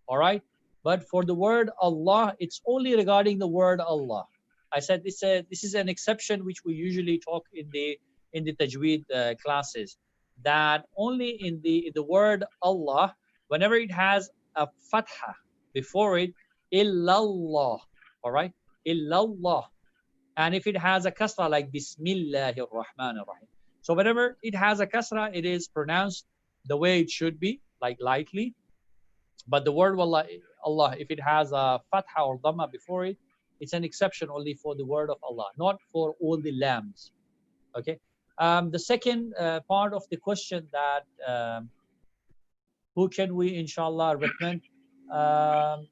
S1: All right. But for the word Allah, it's only regarding the word Allah. I said this is an exception which we usually talk in the tajweed classes. That only in the word Allah, whenever it has a fatha before it, illallah. All right, illallah. And if it has a kasra like Bismillahir Rahmanir Rahim. So whenever it has a kasra, it is pronounced the way it should be, like lightly. But the word Allah, if it has a fatha or dhamma before it, it's an exception only for the word of Allah, not for all the lambs. Okay. The second part of the question that who can we inshallah recommend? Um,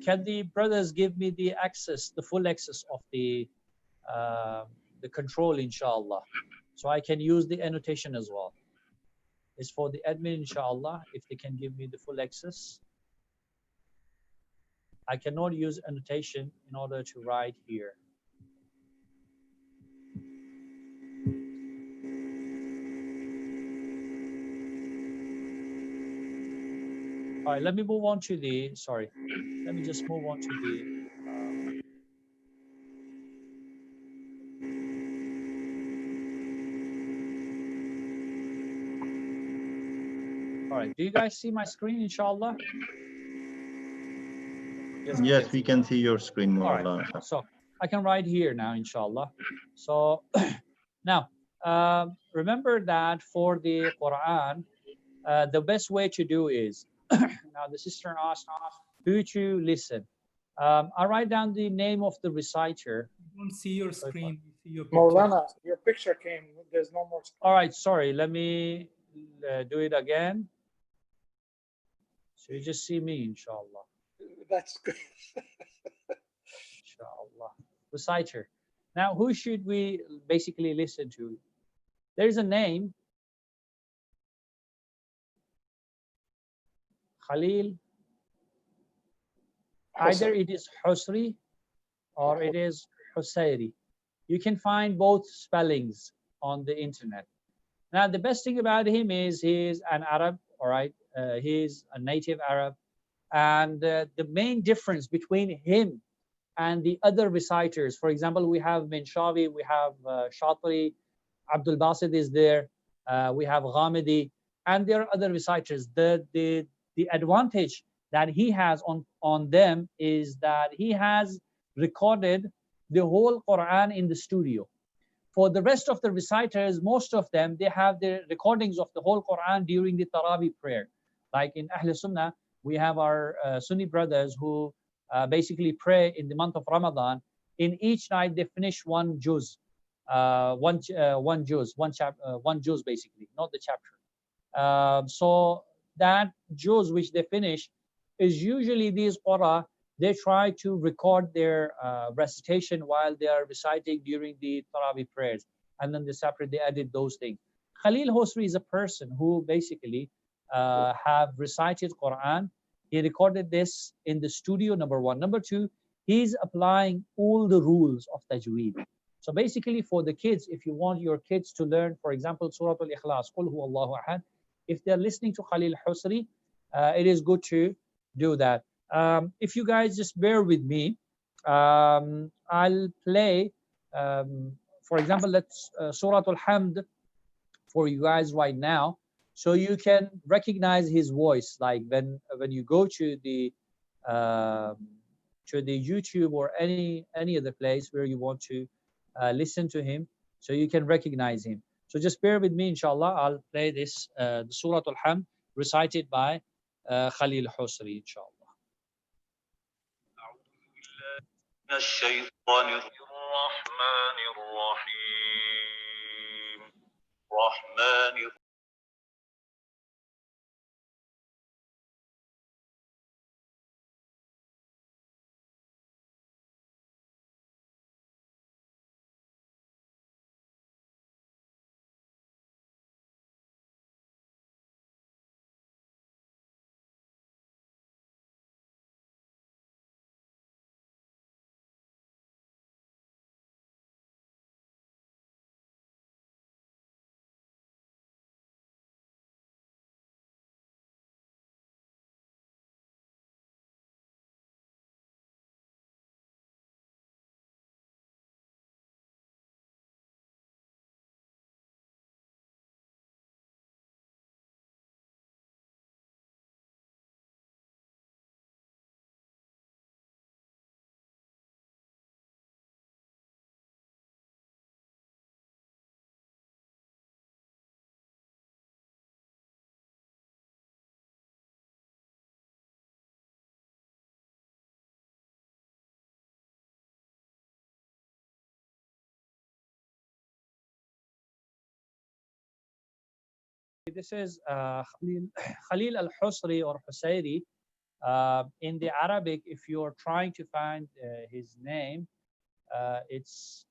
S1: can the brothers give me the access, the full access of uh, the control, inshallah, so I can use the annotation as well? It's for the admin, inshallah, if they can give me the full access. I cannot use annotation in order to write here. All right, let me move on to the, sorry, let me just move on to the, all right, do you guys see my screen, inshallah?
S3: Yes, we can see your screen.
S1: All right, so I can write here now, inshallah. So now, remember that for the Quran, the best way to do is, now the sister asked who to listen. I write down the name of the reciter.
S4: I don't see your screen. We see your picture.
S5: Maulana, your picture came. There's no more screen.
S1: All right, sorry. Let me do it again. So you just see me, inshallah.
S5: That's good.
S1: Inshallah. Reciter. Now, who should we basically listen to? There's a name, Khalil. Either it is Husri or it is Husayri. You can find both spellings on the internet. Now, the best thing about him is he's an Arab, all right? He's a native Arab. And the main difference between him and the other reciters, for example, we have Minshawi, we have Shatri, Abdul Basit is there, we have Ghamidi, and there are other reciters. The advantage that he has on them is that he has recorded the whole Quran in the studio. For the rest of the reciters, most of them, they have the recordings of the whole Quran during the Taraweeh prayer. Like in Ahl Sunnah, we have our Sunni brothers who basically pray in the month of Ramadan. In each night, they finish one juz, one juz, one juz basically, not the chapter. So that juz which they finish is usually these qura, they try to record their recitation while they are reciting during the Taraweeh prayers. And then they separate, they edit those things. Khalil Hosri is a person who basically have recited Quran. He recorded this in the studio, number one. Number two, he's applying all the rules of tajweed. So basically for the kids, if you want your kids to learn, for example, Surah Al-Ikhlas, Qul Huwa Allahu Ahad, if they're listening to Khalil Hosri, it is good to do that. If you guys just bear with me, I'll play, for example, let's Surah Al-Hamd for you guys right now, so you can recognize his voice. Like when you go um, to the YouTube or any other place where you want to listen to him, so you can recognize him. So just bear with me, inshallah. I'll play this the Surah Al-Hamd recited by Khalil Hosri, inshallah. الشيطان الرحمن الرحيم رحمن This is Khalil al-Husri or Husayri. In the Arabic, if you're trying to find his name, it's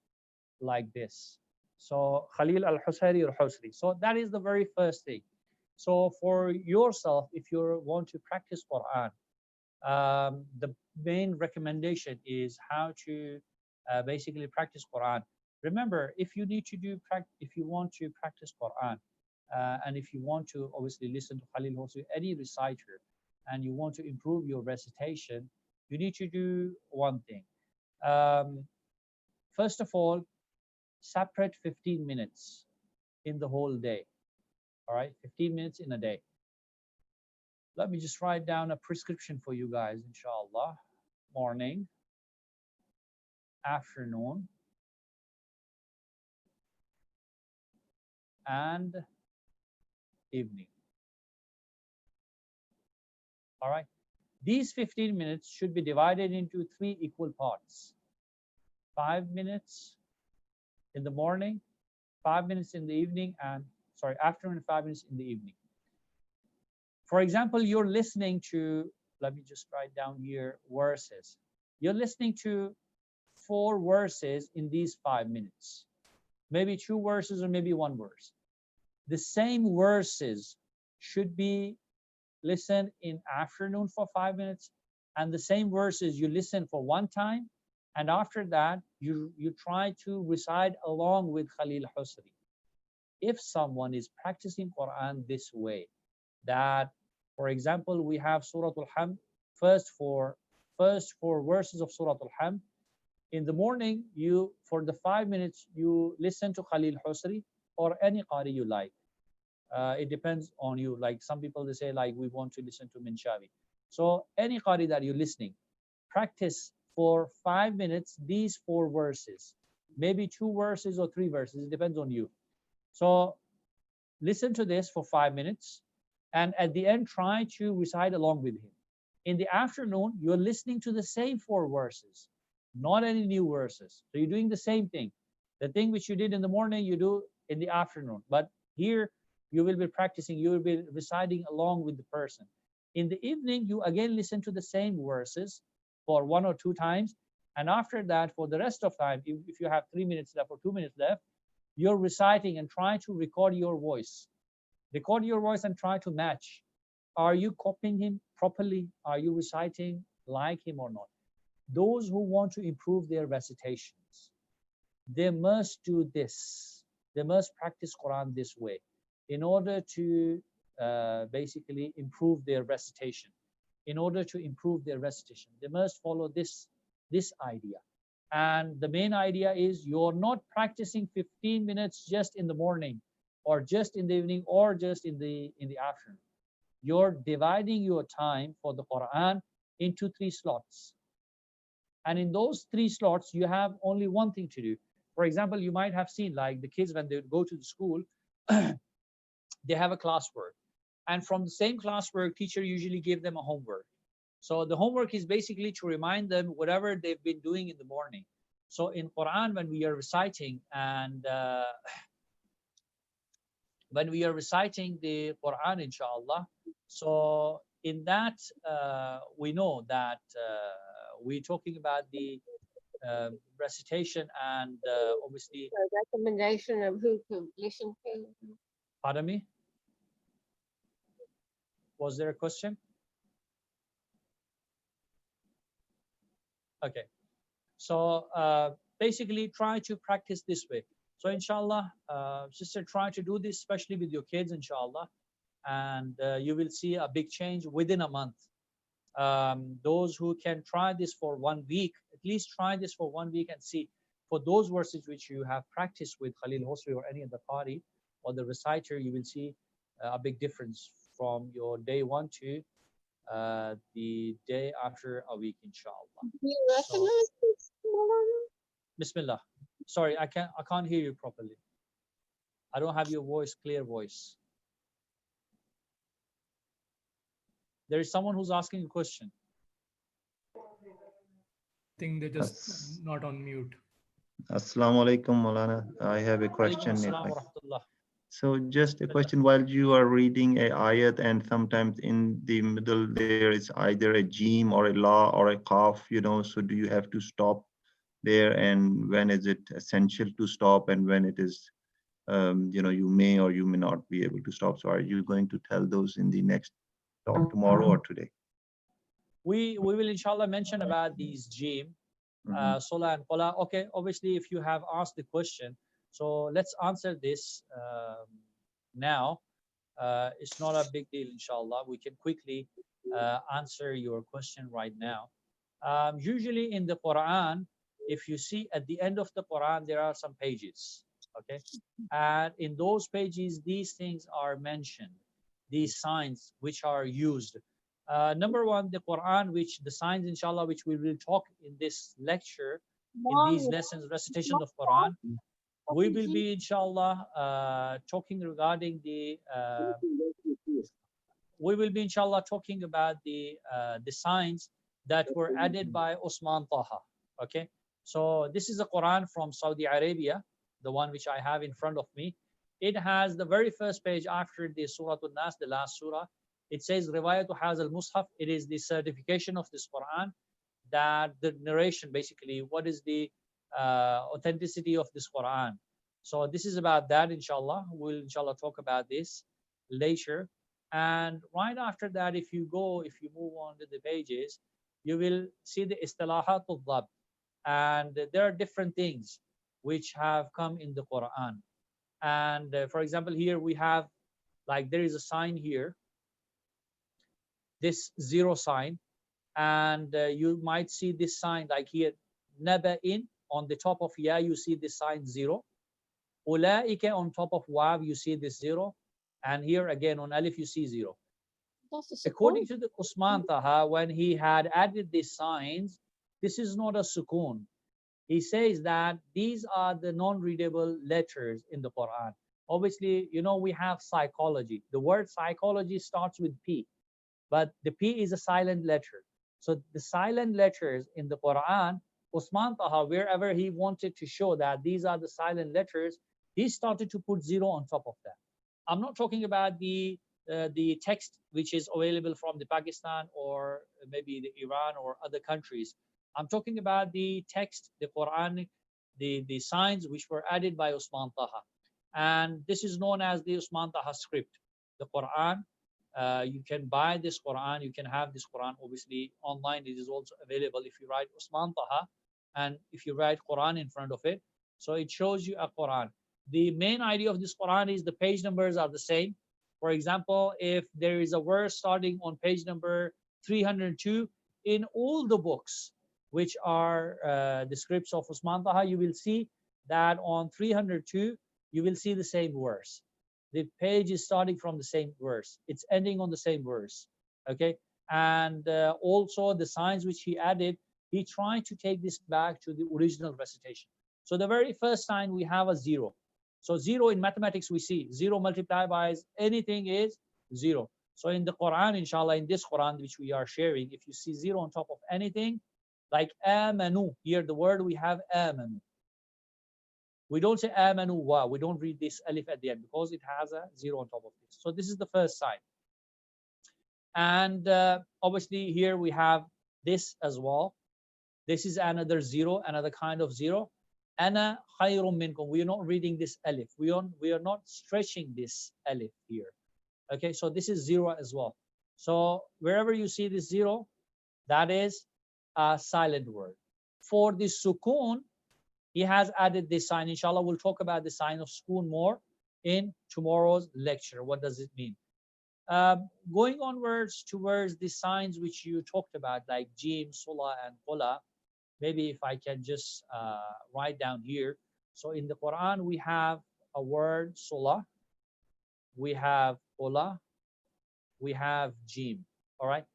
S1: like this. So Khalil al-Husayri or Husri. So that is the very first thing. So for yourself, if you want to practice Quran, the main recommendation is how to basically practice Quran. Remember, if you need to do if you want to practice Quran, and if you want to obviously listen to Khalil Hosri, any reciter, and you want to improve your recitation, you need to do one thing. Um, First of all, separate 15 minutes in the whole day. All right, 15 minutes in a day. Let me just write down a prescription for you guys, inshallah. Morning, afternoon, and evening. All right. These 15 minutes should be divided into 3 equal parts. 5 minutes in the morning, 5 minutes in the evening, and sorry, afternoon, 5 minutes in the evening. For example, you're listening to, let me just write down here, verses. You're listening to 4 verses in these 5 minutes. Maybe 2 verses or maybe 1 verse. The same verses should be listened in afternoon for 5 minutes, and the same verses you listen for 1 time, and after that you try to recite along with Khalil Hosri. if someone is practicing Quran this way, that, for example, we have Surah Al-Hamd, first four verses of Surah Al-Hamd. In the morning, you, for the 5 minutes, you listen to Khalil Husri or any Qari you like. It depends on you. Like some people, they say, like, we want to listen to Minshawi. So any Qari that you're listening, practice for 5 minutes these 4 verses, maybe 2 verses or 3 verses. It depends on you. So listen to this for 5 minutes, and at the end, try to recite along with him. In the afternoon, you're listening to the same 4 verses, not any new verses. So you're doing the same thing. The thing which you did in the morning, you do in the afternoon. But here, you will be practicing, you will be reciting along with the person. In the evening, you again listen to the same verses for 1 or 2 times. And after that, for the rest of time, if you have 3 minutes left or 2 minutes left, you're reciting and try to record your voice. Record your voice and try to match. Are you copying him properly? Are you reciting like him or not? Those who want to improve their recitations, they must do this. They must practice Quran this way in order to basically improve their recitation. In order to improve their recitation, they must follow this idea. And the main idea is you're not practicing 15 minutes just in the morning or just in the evening or just in the afternoon. You're dividing your time for the Quran into 3 slots. And in those 3 slots, you have only one thing to do. For example, you might have seen, like, the kids when they go to the school, they have a classwork. And from the same classwork, teacher usually give them a homework. So the homework is basically to remind them whatever they've been doing in the morning. So in Quran, when we are reciting and when we are reciting the Quran, inshallah, so in that we know that we're talking about the recitation and obviously.
S6: So recommendation of who to listen to.
S1: Pardon me? Was there a question? Okay. So basically try to practice this way. So inshallah, sister, try to do this, especially with your kids, inshallah, and you will see a big change within a month. Those who can try this for 1 week, at least try this for 1 week and see. For those verses which you have practiced with Khalil Hosri or any other Qari or the reciter, you will see a big difference from your day 1 to the day after a week, inshallah.
S6: Do you recommend this, Maulana?
S1: Bismillah. Sorry, I can't hear you properly. I don't have your voice, clear voice. There is someone who's asking a question.
S4: I think they're just not on mute.
S3: Assalamu alaikum, Maulana. I have a
S1: Alaikum
S3: question.
S1: assalam wa rahmatullah.
S3: So just a question, while you are reading a ayat and sometimes in the middle there is either a jim or a la or a kaf, so do you have to stop there, and when is it essential to stop and when it is, you may or you may not be able to stop? So are you going to tell those in the next talk tomorrow or today?
S1: We will inshallah mention about these jim, sola and qola. Okay, obviously if you have asked the question, so let's answer this now. It's not a big deal, inshallah. We can quickly answer your question right now. Usually in the Quran, if you see at the end of the Quran, there are some pages, okay? And in those pages, these things are mentioned, these signs which are used. Number one, the Quran, which the signs, inshallah, which we will talk in this lecture, in these lessons, recitation of Quran, we will be, inshallah, talking regarding the, we will be, inshallah, talking about the signs that were added by Osman Taha, okay? So this is a Quran from Saudi Arabia, the one which I have in front of me. It has the very first page after the Surah An-Nas, the last surah. It says, Riwayatu Haz al-Mushaf. It is the certification of this Quran, that the narration, basically, what is the authenticity of this Quran. So this is about that, inshallah. We'll, inshallah, talk about this later. And right after that, if you move on to the pages, you will see the istilahat al-dhab. And there are different things which have come in the Quran. And for example, here we have, like, there is a sign here, this zero sign, and you might see this sign like here, naba'in, on the top of ya you see this sign zero, ulaika on top of wav you see this zero, and here again on alif you see zero.
S6: That's a
S1: According
S6: support.
S1: to the Usman Taha, when he had added these signs, this is not a sukoon. He says that these are the non-readable letters in the Quran. Obviously, you know, we have psychology. The word psychology starts with P, but the P is a silent letter. So the silent letters in the Quran, Usman Taha, wherever he wanted to show that these are the silent letters, he started to put zero on top of that. I'm not talking about the text which is available from the Pakistan or maybe the Iran or other countries. I'm talking about the text, the Quranic, the signs which were added by Usman Taha. And this is known as the Usman Taha script. The Quran, you can buy this Quran, you can have this Quran obviously online. It is also available if you write Usman Taha and if you write Quran in front of it. So it shows you a Quran. The main idea of this Quran is the page numbers are the same. For example, if there is a verse starting on page number 302 in all the books which are the scripts of Usman Taha, you will see that on 302 you will see the same verse. The page is starting from the same verse. It's ending on the same verse. Okay, and also the signs which he added, he tried to take this back to the original recitation. So the very first sign we have a zero. So zero in mathematics we see zero multiplied by anything is zero. So in the Quran, inshallah, in this Quran which we are sharing, if you see zero on top of anything, like amanu, here the word we have amanu. We don't say amanu wa. We don't read this alif at the end because it has a zero on top of this. So this is the first sign. And obviously here we have this as well. This is another zero, another kind of zero. Ana khayrum minkum. We are not reading this alif. We are not stretching this alif here. Okay, so this is zero as well. So wherever you see this zero, that is a silent word. For the sukoon, he has added this sign. Inshallah, we'll talk about the sign of sukoon more in tomorrow's lecture. What does it mean? Going onwards towards the signs which you talked about, like jim, sula, and qula, maybe if I can just write down here. So in the Quran, we have a word sula, we have qula, we have jim. All right.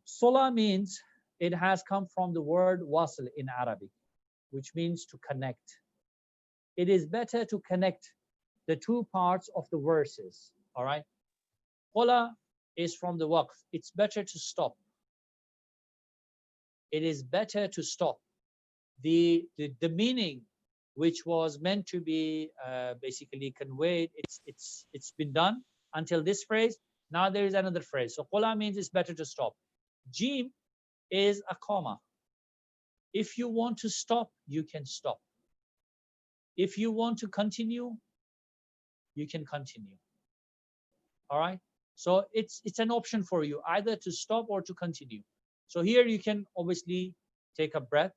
S1: Sula means it has come from the word wasl in Arabic, which means to connect. It is better to connect the two parts of the verses. All right. Qula is from the waqf. It's better to stop. It is better to stop. The meaning which was meant to be basically conveyed, it's been done until this phrase. Now there is another phrase. So qula means it's better to stop. Jim is a comma. If you want to stop, you can stop. If you want to continue, you can continue. All right. So it's an option for you either to stop or to continue. So here you can obviously take a breath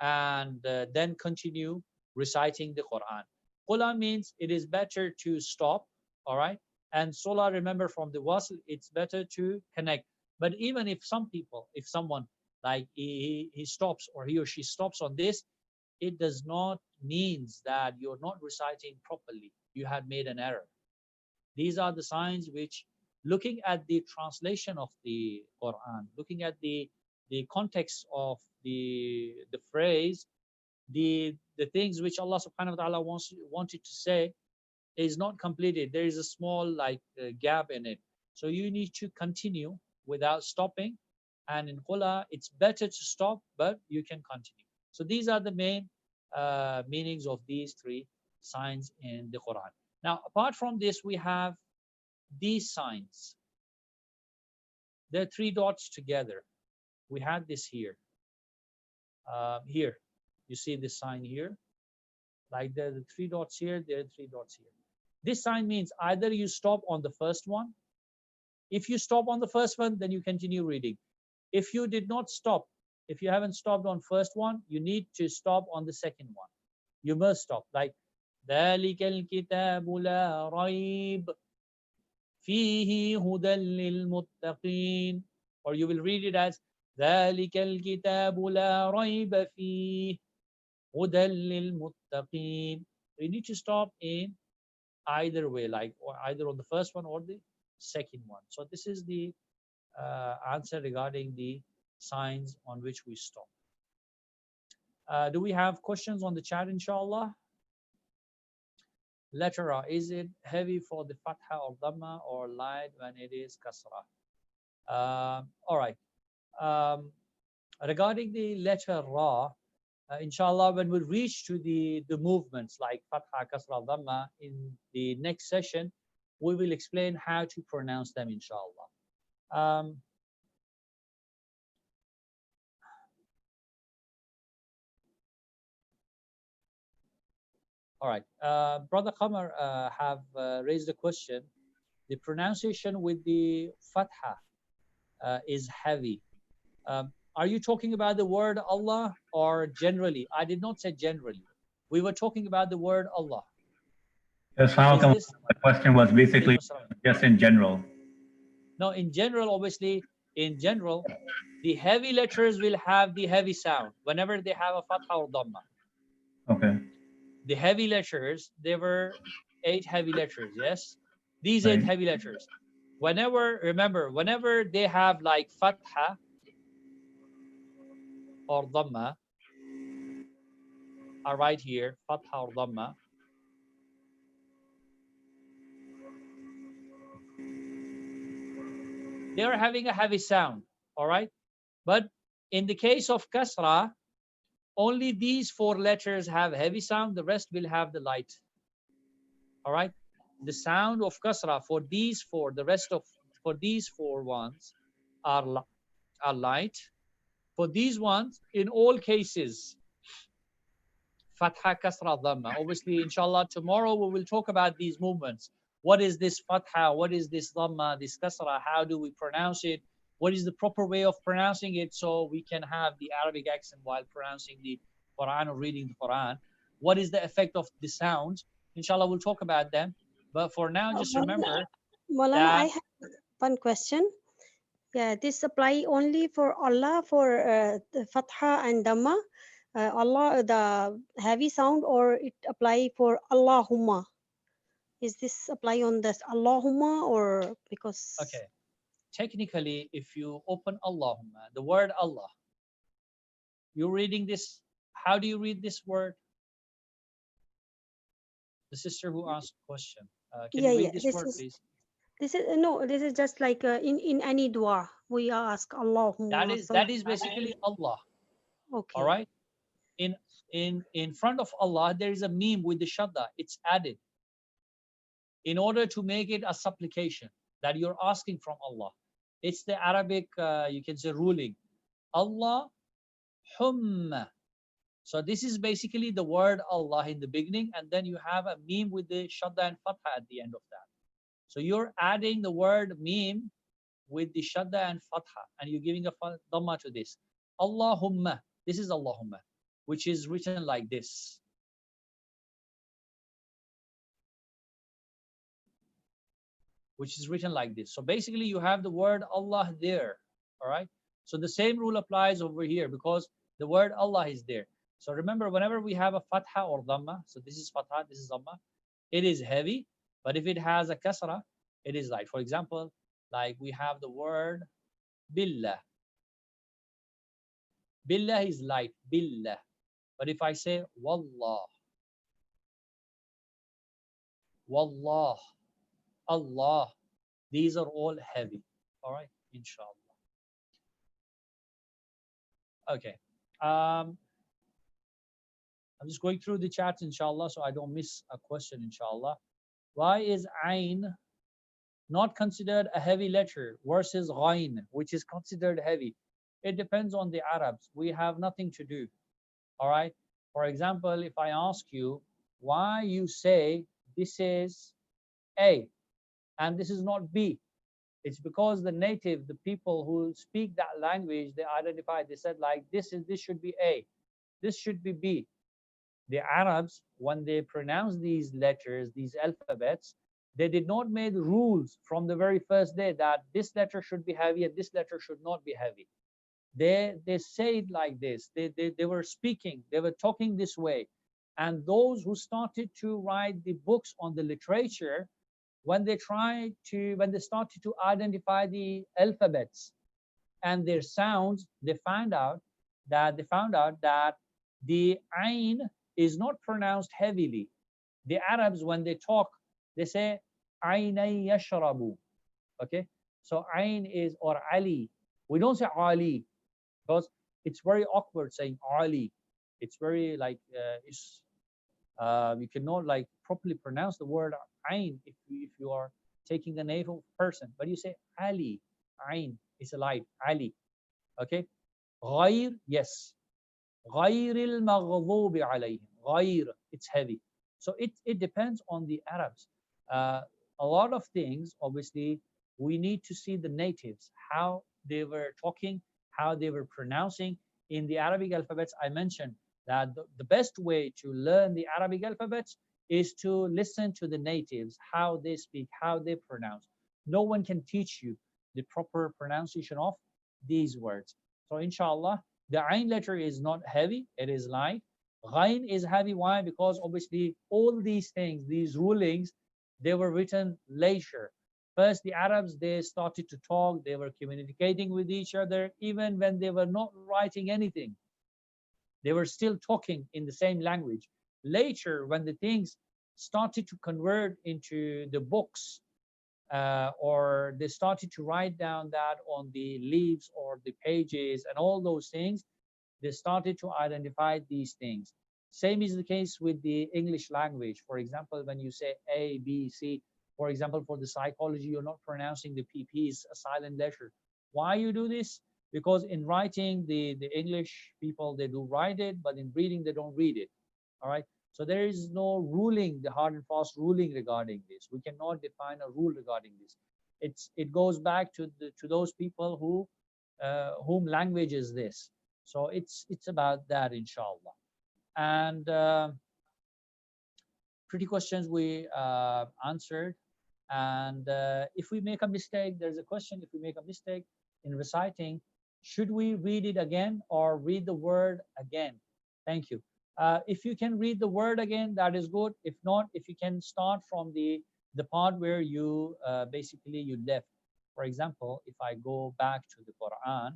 S1: and then continue reciting the Quran. Qula means it is better to stop. All right. And Sola, remember from the wasl, it's better to connect. But even if some people, if someone like he stops or he or she stops on this, it does not means that you're not reciting properly. You had made an error. These are the signs which, looking at the translation of the Quran, looking at the context of the phrase, the things which Allah subhanahu wa ta'ala wanted to say is not completed. There is a small gap in it. So you need to continue without stopping. And in Qula, it's better to stop, but you can continue. So these are the main meanings of these three signs in the Quran. Now, apart from this, we have these signs. There are three dots together. We had this here. Here, you see this sign here. Like there are the three dots here, there are three dots here. This sign means either you stop on the first one. If you stop on the first one, then you continue reading. If you did not stop, if you haven't stopped on first one, you need to stop on the second one. You must stop. Like ذلك الكتاب لا ريب فيه هدى للمتقين. Or you will read it as ذلك الكتاب لا ريب فيه هدى للمتقين. You need to stop in either way, like or either on the first one or the second one. So this is the answer regarding the signs on which we stop. Do we have questions on the chat, inshallah? Letter A, is it heavy for the fatha or dhamma or light when it is kasra? All right. Regarding the letter Ra, inshallah, when we reach to the movements like fatha, kasra, dhamma in the next session, we will explain how to pronounce them, inshallah. All right. Brother Qamar have raised a question. The pronunciation with the fatha is heavy. Are you talking about the word Allah or generally? I did not say generally. We were talking about the word Allah.
S7: Yes, how
S1: Is
S7: come
S1: this
S7: the question was basically just in general?
S1: no, in general, obviously, in general, the heavy letters will have the heavy sound whenever they have a fatha or dhamma.
S7: Okay.
S1: The heavy letters, there were 8 heavy letters, yes? These 8
S7: Right.
S1: heavy letters. Whenever, remember, whenever they have like fatha or dhamma, are right here, fatha or dhamma, they are having a heavy sound, all right? But in the case of kasra, only these 4 letters have heavy sound, the rest will have the light, all right? The sound of kasra for these 4, the rest of, for these 4 ones are light. For these ones, in all cases, fatha, kasra, dhamma. Obviously, inshallah, tomorrow we will talk about these movements. What is this fatha? What is this dhamma, this kasra? How do we pronounce it? What is the proper way of pronouncing it so we can have the Arabic accent while pronouncing the Quran or reading the Quran? What is the effect of the sounds? Inshallah, we'll talk about them. But for now, just remember
S8: Maulana, I
S1: that
S8: have one question. Yeah, this apply only for Allah for the Fatha and Dhamma. Allah, the heavy sound, or it apply for Allahumma? Is this apply on this Allahumma or because?
S1: okay, technically, if you open Allahumma, the word Allah, you're reading this. How do you read this word? The sister who asked the question. Can
S8: Yeah,
S1: you
S8: yeah.
S1: read this
S8: This
S1: word,
S8: is
S1: please?
S8: this is no. This is just like in any dua we ask Allahumma.
S1: That is basically Allah. All
S8: Okay.
S1: right. In front of Allah, there is a meme with the shadda. It's added in order to make it a supplication that you're asking from Allah. It's the Arabic, you can say, ruling. Allah humma. So this is basically the word Allah in the beginning, and then you have a meme with the shadda and fatha at the end of that. So you're adding the word meme with the shadda and fatha, and you're giving a dhamma to this. Allahumma. This is Allahumma, which is written like this. Which is written like this. So basically, you have the word Allah there. All right. So the same rule applies over here because the word Allah is there. So remember, whenever we have a fatha or dhamma, so this is fatha, this is dhamma, it is heavy. But if it has a kasra, it is light. For example, like we have the word billah. Billah is light, billah. But if I say wallah, wallah, Allah, these are all heavy. All right, inshallah. Okay. I'm just going through the chats, inshallah, so I don't miss a question, inshallah. Why is Ain not considered a heavy letter versus Ghain, which is considered heavy? It depends on the Arabs. We have nothing to do. All right. For example, if I ask you why you say this is A and this is not B, it's because the native, the people who speak that language, they identified, they said like this should be A, this should be B. The Arabs, when they pronounce these letters, these alphabets, they did not make rules from the very first day that this letter should be heavy and this letter should not be heavy. They say it like this. They were speaking, they were talking this way. And those who started to write the books on the literature, when they started to identify the alphabets and their sounds, they found out that the ain is not pronounced heavily. The Arabs, when they talk, they say aynay yashrabu. Okay, so ain is, or ali. We don't say ali because it's very awkward saying ali. It's very like you cannot like properly pronounce the word ain if you are taking the name of a person, but you say ali. Ain is a light, ali. Okay, غير, yes. غير المغضوب عليهم. غير, it's heavy. So it depends on the Arabs. A lot of things, obviously, we need to see the natives, how they were talking, how they were pronouncing. In the Arabic alphabets, I mentioned that the best way to learn the Arabic alphabets is to listen to the natives, how they speak, how they pronounce. No one can teach you the proper pronunciation of these words. So inshallah, the Ain letter is not heavy, it is light. Ghain is heavy. Why? Because obviously all these things, these rulings, they were written later. First, the Arabs, they started to talk, they were communicating with each other, even when they were not writing anything. They were still talking in the same language. Later, when the things started to convert into the books, or they started to write down that on the leaves or the pages and all those things, they started to identify these things. Same is the case with the English language. For example, when you say A, B, C, for example, for the psychology, you're not pronouncing the PPs a silent letter. Why you do this? Because in writing, the English people, they do write it, but in reading, they don't read it. All right. So there is no ruling, the hard and fast ruling regarding this. We cannot define a rule regarding this. It goes back to those people who whom language is this. So it's about that, inshallah. And pretty questions we answered. And if we make a mistake, there's a question. If we make a mistake in reciting, should we read it again or read the word again? Thank you. If you can read the word again, that is good. If not, if you can start from the part where you basically you left. For example, if I go back to the Quran,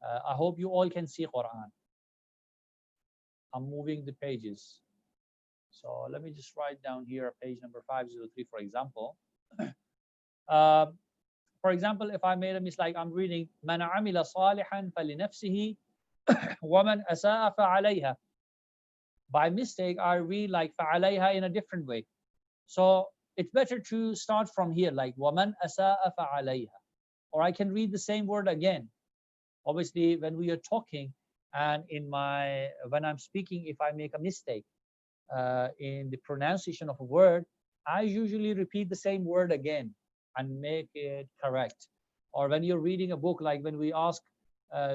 S1: I hope you all can see Quran. I'm moving the pages. So let me just write down here page number 503, for example. For example, if I made a mistake, I'm reading Man amila salihan falinafsihi wa man asaa fa'alayha. By mistake, I read like fa'alayha in a different way. So it's better to start from here, like wa man asaa fa'alayha. Or I can read the same word again. Obviously, when we are talking and when I'm speaking, if I make a mistake in the pronunciation of a word, I usually repeat the same word again and make it correct. Or when you're reading a book, like when we ask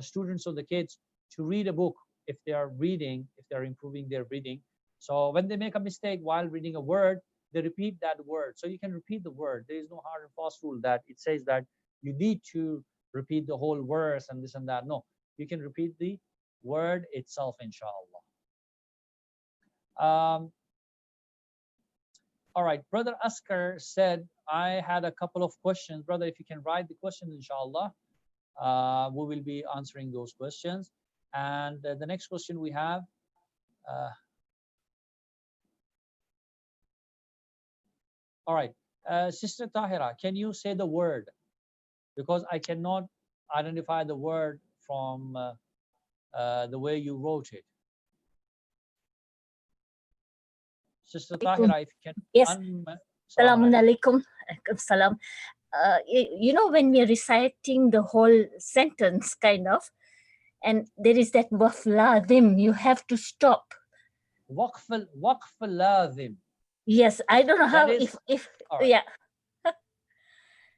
S1: students or the kids to read a book, if they are reading, if they're improving their reading. So when they make a mistake while reading a word, they repeat that word. So you can repeat the word. There is no hard and fast rule that it says that you need to repeat the whole verse and this and that. No, you can repeat the word itself, inshallah. All right, Brother Askar said, I had a couple of questions. Brother, if you can write the questions, inshallah, we will be answering those questions. And the next question we have, all right, Sister Tahira, can you say the word? Because I cannot identify the word from the way you wrote it. Sister Tahira, if you can.
S9: Yes. Assalamualaikum. Salam. You know, when we're reciting the whole sentence, kind of, and there is that waqf lazim, you have to stop.
S1: Waqf lazim.
S9: Yes, I don't know how, if
S1: right.
S9: Yeah.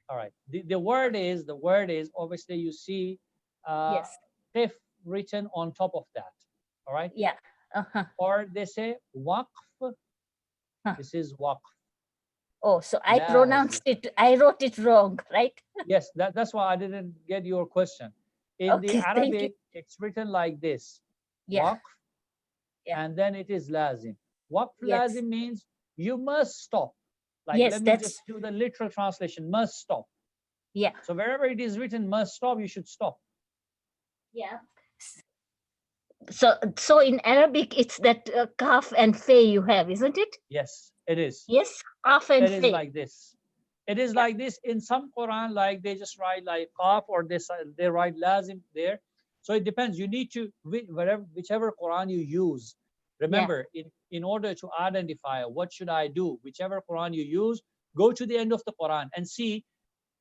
S1: All right. The word is obviously you see
S9: Yes.
S1: if written on top of that. All right.
S9: Yeah.
S1: or they say waqf. This is waqf.
S9: Oh, so I
S1: Lazim.
S9: pronounced it, I wrote it wrong, right?
S1: Yes, that's why I didn't get your question. In the
S9: Okay, thank you.
S1: Arabic, it's written like this:
S9: Yeah,
S1: waqf,
S9: yeah.
S1: and then it is lazim. Waqf
S9: Yes.
S1: lazim means you must stop. Like,
S9: Yes,
S1: let me
S9: that's,
S1: just do the literal translation: must stop.
S9: yeah,
S1: So wherever it is written must stop, you should stop.
S9: yeah. So in Arabic, it's that kaf and fe you have, isn't it?
S1: Yes, it is.
S9: Yes, kaf and
S1: It is
S9: fe.
S1: like this. It is
S9: Yeah.
S1: like this in some Quran, like they just write like qaf, or they write lazim there. So it depends. You need to whichever Quran you use. Remember, in order to identify what should I do, whichever Quran you use, go to the end of the Quran and see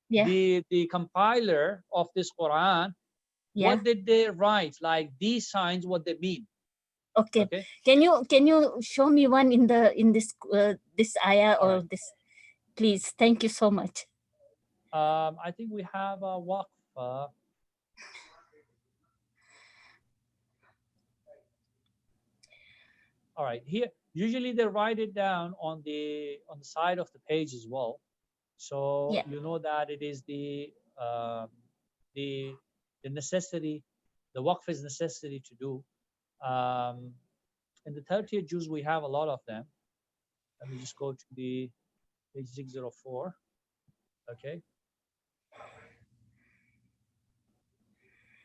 S9: Yeah,
S1: the compiler of this Quran.
S9: yeah.
S1: What did they write? Like these signs, what they mean.
S9: Okay.
S1: Okay.
S9: Can you show me one in this this ayah
S1: All
S9: or
S1: right.
S9: this, please? Thank you so much.
S1: I think we have a waqf. All right, here usually they write it down on the side of the page as well, so
S9: Yeah.
S1: you know that it is the necessity, the waqf is necessity to do. In the 30th juz we have a lot of them. Let me just go to the page 604. Okay,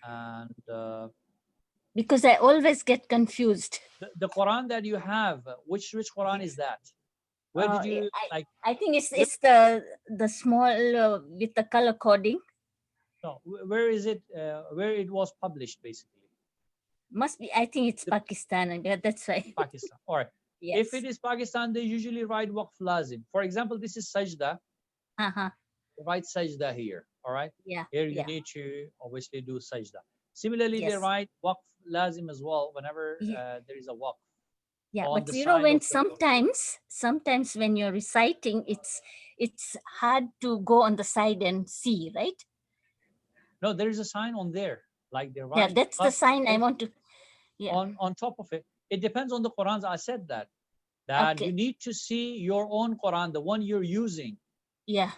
S1: and
S9: Because I always get confused.
S1: the Quran that you have, which Quran is that? Where did you like?
S9: I think it's the small with the color coding.
S1: No, where is it? Where it was published, basically?
S9: Must be. I think it's Pakistan. Yeah, that's why.
S1: Pakistan. All right.
S9: Yes.
S1: If it is Pakistan, they usually write waqf lazim. For example, this is sajda. Write sajda here. All right.
S9: Yeah.
S1: Here you
S9: Yeah.
S1: need to obviously do sajda. Similarly, they
S9: Yes.
S1: write waqf lazim as well whenever there is a waqf.
S9: Yeah,
S1: on
S9: but
S1: the
S9: you know,
S1: side
S9: when
S1: of the
S9: sometimes when you're reciting, it's hard to go on the side and see, right?
S1: No, there is a sign on there. Like they
S9: Yeah,
S1: write
S9: that's the sign I want to. Yeah.
S1: on top of it. It depends on the Qurans. I said that
S9: Okay.
S1: you need to see your own Quran, the one you're using.
S9: Yeah.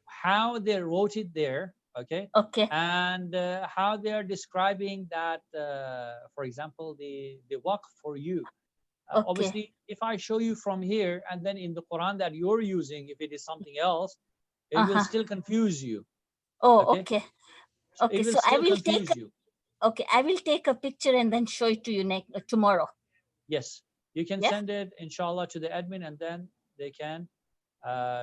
S1: How they wrote it there, okay?
S9: Okay.
S1: And how they are describing that, for example, the waqf for you.
S9: Okay.
S1: Obviously, if I show you from here and then in the Quran that you're using, if it is something else, it will still confuse you.
S9: Oh,
S1: Okay.
S9: okay.
S1: So
S9: Okay,
S1: it will
S9: so I
S1: still
S9: will
S1: confuse you.
S9: Okay, I will take a picture and then show it to you tomorrow.
S1: Yes, you can
S9: Yeah?
S1: send it, inshallah, to the admin, and then they can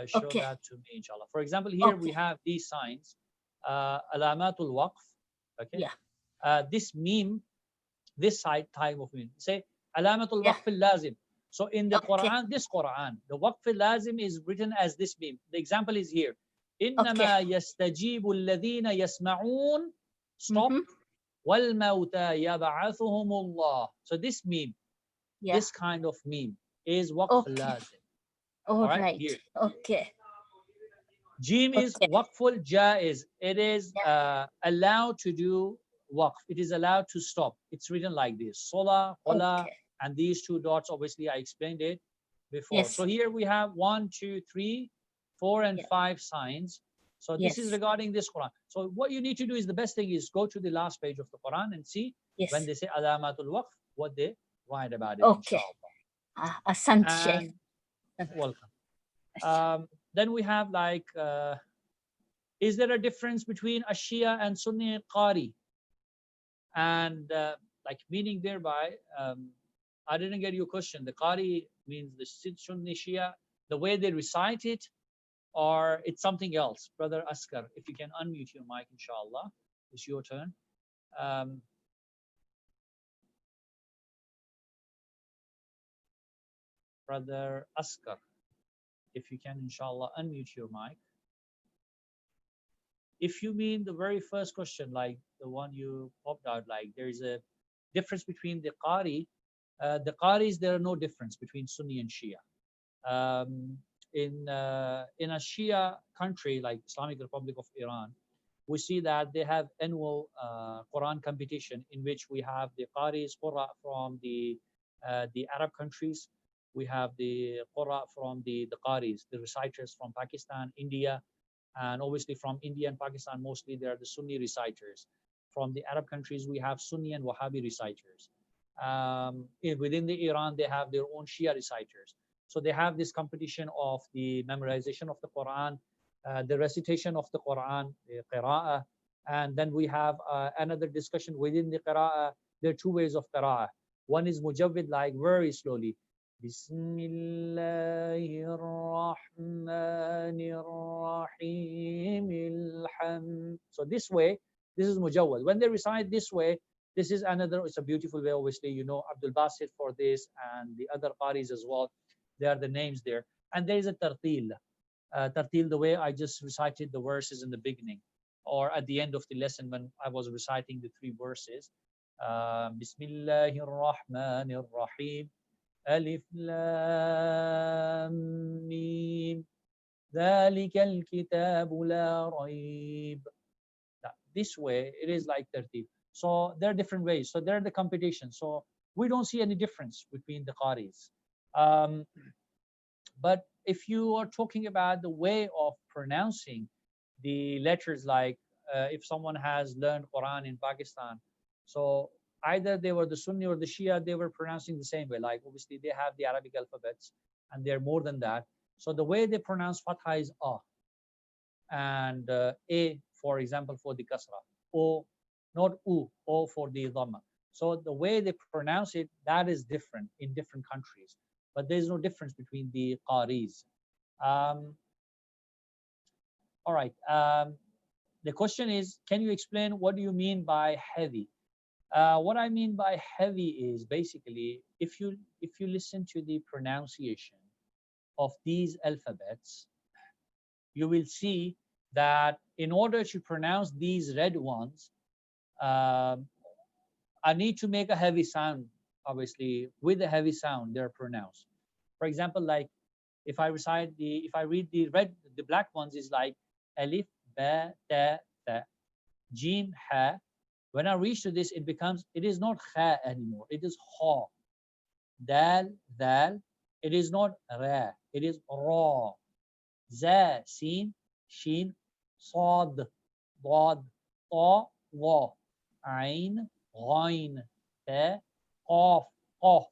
S1: show
S9: Okay.
S1: that to me, inshallah. For example, here we
S9: Okay.
S1: have these signs, alamatul waqf. Okay.
S9: Yeah.
S1: This meme, this side type of meme, say alamatul
S9: Yeah.
S1: waqf lazim. So in the
S9: Okay.
S1: Quran, this Quran, the waqf lazim is written as this meme. The example is here. إنما يستجيب الذين يسمعون. Stop. وَالْمَوْتَى يَبْعَثُهُمُ اللَّهُ. So this meme, this kind of meme is waqf lazim.
S9: All
S1: right,
S9: right.
S1: here.
S9: Okay.
S1: Jim is waqful jaiz. It is allowed to do waqf. It is allowed to stop. It's written like this. Sola, hola, and these two dots, obviously I explained it before.
S9: Yes.
S1: So here we have 1, 2, 3, 4, and 5 signs. So this is
S9: Yes.
S1: regarding this Quran. So what you need to do is, the best thing is go to the last page of the Quran and see when they say alamatul waqf, what they write about it,
S9: Okay.
S1: inshallah.
S9: Asante.
S1: And welcome. Then we have like, is there a difference between a Shia and Sunni Qari? And like meaning thereby, I didn't get your question. The Qari means the Sunni Shia, the way they recite it, or it's something else? Brother Askar, if you can unmute your mic, inshallah. It's your turn. Brother Askar, if you can, inshallah, unmute your mic. If you mean the very first question, like the one you popped out, like there's a difference between the Qaris, there are no difference between Sunni and Shia. In a Shia country like Islamic Republic of Iran, we see that they have annual Quran competition in which we have the Qaris Qurra from the the Arab countries. We have the Qurra from the Qaris, the reciters from Pakistan, India, and obviously from India and Pakistan, mostly they are the Sunni reciters. From the Arab countries, we have Sunni and Wahhabi reciters. Within the Iran, they have their own Shia reciters. So they have this competition of the memorization of the Quran, the recitation of the Quran, the qira'ah, and then we have another discussion within the qira'ah. There are two ways of qira'ah. One is mujawwid, like very slowly. Bismillahir Rahmanir Rahim. So this way, this is mujawwad. When they recite this way, this is another, it's a beautiful way, obviously, you know, Abdul Basit for this and the other qaris as well. They are the names there. And there is a tartil. Tartil, the way I just recited the verses in the beginning or at the end of the lesson when I was reciting the three verses. Bismillahir Rahmanir Rahim. Alif Lam Mim. ذَلِكَ الْكِتَابُ لَا رَيْبَ. This way, it is like tartil. So there are different ways. So there are the competition. So we don't see any difference between the qaris. But if you are talking about the way of pronouncing the letters, like if someone has learned Quran in Pakistan, so either they were the Sunni or the Shia, they were pronouncing the same way. Like obviously they have the Arabic alphabets and they're more than that. So the way they pronounce Fatha is A, and A, for example, for the Kasra, O, not U, O for the Dhamma. So the way they pronounce it, that is different in different countries. But there's no difference between the qaris. All right. The question is, can you explain what do you mean by heavy? What I mean by heavy is basically if you listen to the pronunciation of these alphabets, you will see that in order to pronounce these red ones, I need to make a heavy sound. Obviously, with a heavy sound, they're pronounced. For example, like if I read the black ones is like alif, ba, ta, tha, jim, ha. When I reach to this, it is not kha anymore. It is ha. Dal, dal. It is not ra. It is ra. Za, sin, shin, sad, dad, ta, wa, ain, ghain, ta, qaf, qaf.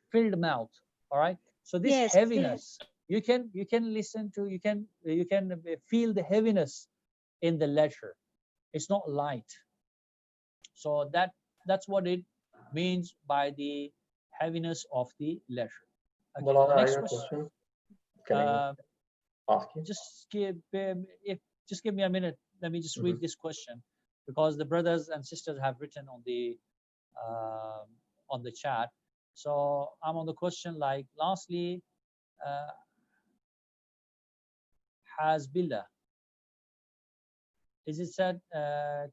S1: Filled mouth. All right. So this
S8: Yes,
S1: heaviness, you can listen to, you can feel the heaviness in the letter. It's not light. So that's what it means by the heaviness of the letter. Okay,
S10: Malala,
S1: next
S10: I have a
S1: question.
S10: Can I ask you?
S1: Just give me a minute. Let me just read this question, because the brothers and sisters have written on the chat. So I'm on the question like, lastly, has Billah, is it said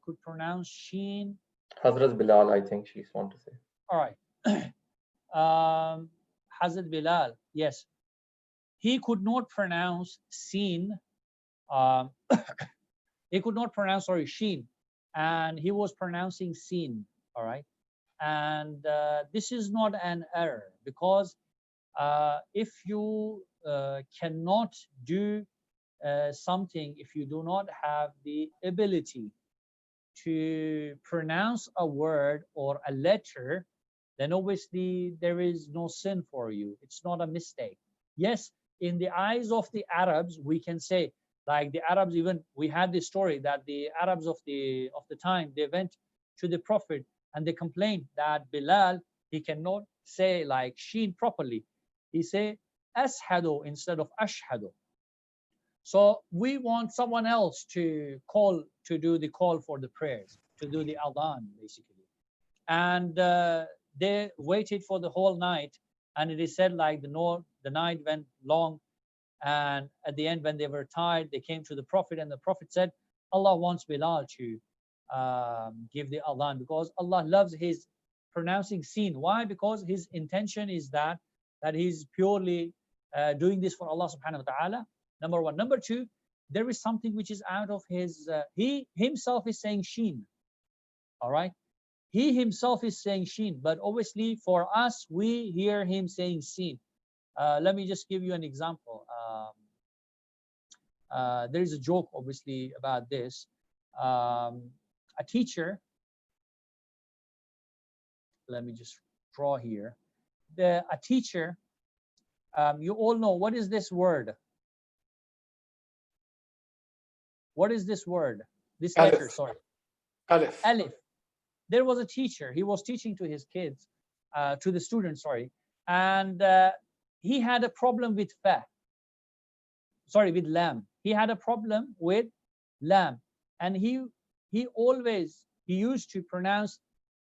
S1: could pronounce sheen?
S10: Hazrat Bilal, I think she's want to say.
S1: All right. Hazrat Bilal, yes, he could not pronounce seen. He could not pronounce, sorry, sheen, and he was pronouncing seen. All right. And this is not an error, because if you cannot do something, if you do not have the ability to pronounce a word or a letter, then obviously there is no sin for you. It's not a mistake. Yes, in the eyes of the Arabs, we can say, like the Arabs, even we had this story that the Arabs of the time, they went to the Prophet and they complained that Bilal, he cannot say like sheen properly. He say ashadu instead of ashhadu. So we want someone else to do the call for the prayers, to do the adhan basically. And they waited for the whole night, and it is said like the night went long, and at the end when they were tired, they came to the Prophet, and the Prophet said, Allah wants Bilal to give the adhan, because Allah loves his pronouncing seen. Why? Because his intention is that he's purely doing this for Allah subhanahu wa ta'ala. Number one. Number two, there is something which is out of his, he himself is saying sheen. All right. he himself is saying sheen, but obviously for us, we hear him saying sin. Let me just give you an example. There is a joke, obviously, about this. A teacher, let me just draw here. A teacher, you all know, what is this word? What is this word? This
S5: Alif.
S1: letter, sorry.
S5: Alif.
S1: Alif. There was a teacher, he was teaching to his kids, to the students, sorry, and he had a problem with fa. Sorry, with lam. He had a problem with lam, and he used to pronounce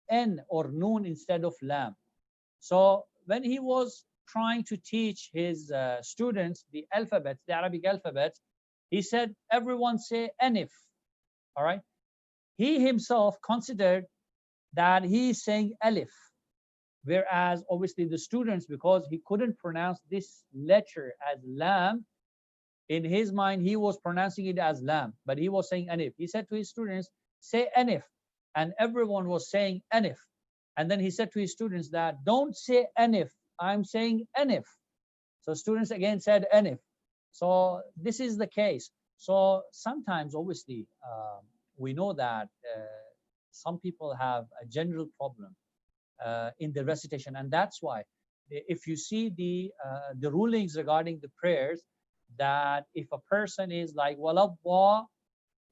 S1: n or noon instead of lam. So when he was trying to teach his students the alphabets, the Arabic alphabets, he said, everyone say anif. All right. He himself considered that he is saying alif, whereas obviously the students, because he couldn't pronounce this letter as lam, in his mind he was pronouncing it as lam, but he was saying anif. He said to his students, say anif, and everyone was saying anif. And then he said to his students that don't say anif, I'm saying anif. So students again said anif. So this is the case. So sometimes obviously we know that some people have a general problem in the recitation, and that's why if you see the rulings regarding the prayers, that if a person is like walad,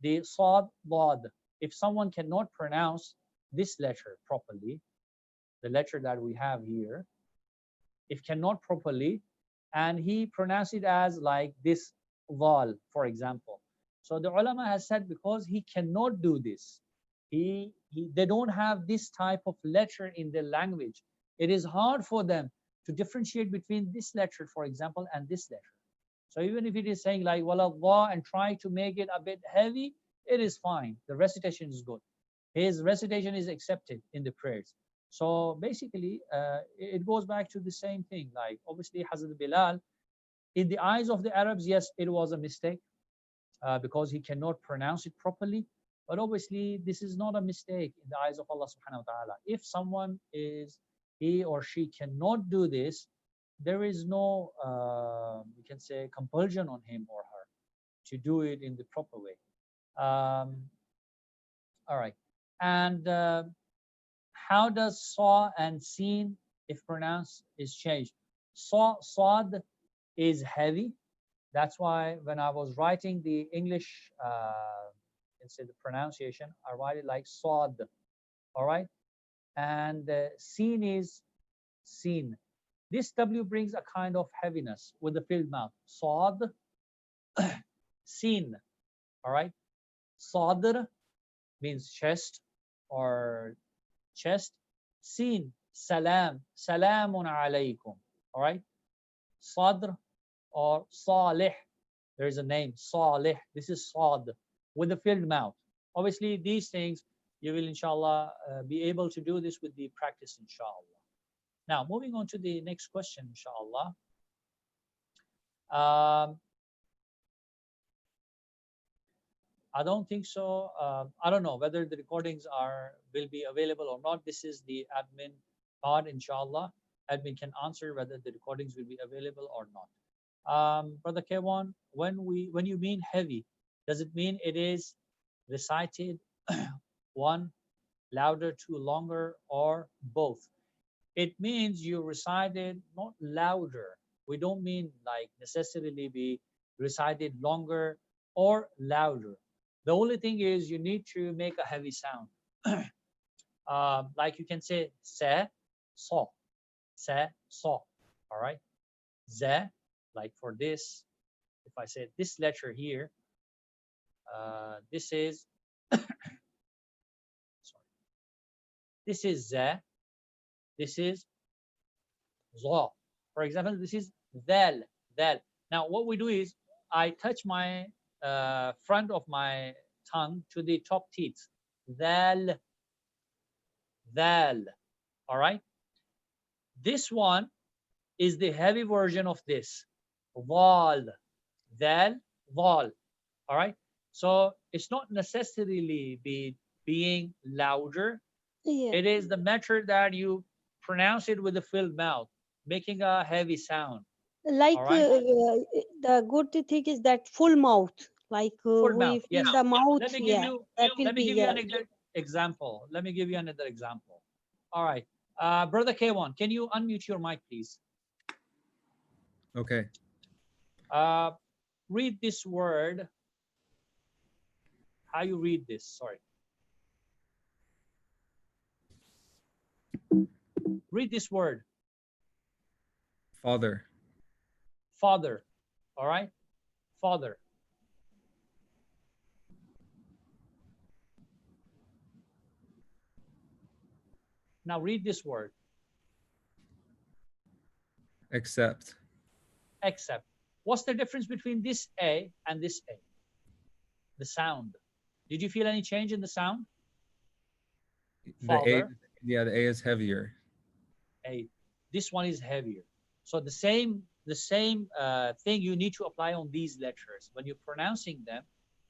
S1: the sad dad, if someone cannot pronounce this letter properly, the letter that we have here, if cannot properly, and he pronounced it as like this val, for example. So the ulama has said, because he cannot do this, they don't have this type of letter in their language. It is hard for them to differentiate between this letter, for example, and this letter. So even if it is saying like wallah and try to make it a bit heavy, it is fine. The recitation is good. His recitation is accepted in the prayers. So basically, it goes back to the same thing. Like obviously, Hazrat Bilal, in the eyes of the Arabs, yes, it was a mistake because he cannot pronounce it properly. But obviously, this is not a mistake in the eyes of Allah subhanahu wa ta'ala. If someone he or she cannot do this, there is no, we can say, compulsion on him or her to do it in the proper way. All right. And how does saw and seen, if pronounced, is changed? Sad is heavy. That's why when I was writing the English, instead the pronunciation, I write it like sad. All right. And seen is seen. This W brings a kind of heaviness with the filled mouth. Sad, seen. All right. Sadr means chest or chest. Seen, salam, salamun alaykum. All right. Sadr or salih. There is a name, salih. This is sad with the filled mouth. Obviously, these things you will, inshallah, be able to do this with the practice, inshallah. Now, moving on to the next question, inshallah. I don't think so. I don't know whether the recordings will be available or not. This is the admin part, inshallah. Admin can answer whether the recordings will be available or not. Brother K1, when you mean heavy, does it mean it is recited one louder, two longer, or both? It means you recited not louder. We don't mean like necessarily be recited longer or louder. The only thing is you need to make a heavy sound. Like you can say se, so, se, so. All right. Ze, like for this, if I say this letter here, this is, sorry, this is ze, this is za. For example, this is dal, dal. Now what we do is I touch my front of my tongue to the top teeth. Dal, dal. All right. This one is the heavy version of this. Val, dal, val. All right. So it's not necessarily being louder
S8: Yeah.
S1: It is the method that you pronounce it with a filled mouth, making a heavy sound.
S8: Like
S1: All right.
S8: the good thing is that full mouth, like
S1: Full
S8: we
S1: mouth.
S8: fill
S1: Yes.
S8: the mouth.
S1: Let me give
S8: Yeah,
S1: you.
S8: that will
S1: Let me
S8: be
S1: give you another example. Let me give you another example. All right. Brother K1, can you unmute your mic, please?
S11: Okay.
S1: Read this word. How you read this? Sorry. Read this word.
S11: Father.
S1: Father. All right. Father. Now read this word.
S11: Accept.
S1: Except. What's the difference between this A and this A? The sound. Did you feel any change in the sound? Father.
S11: The A is heavier.
S1: A. This one is heavier. So the same thing you need to apply on these letters. When you're pronouncing them,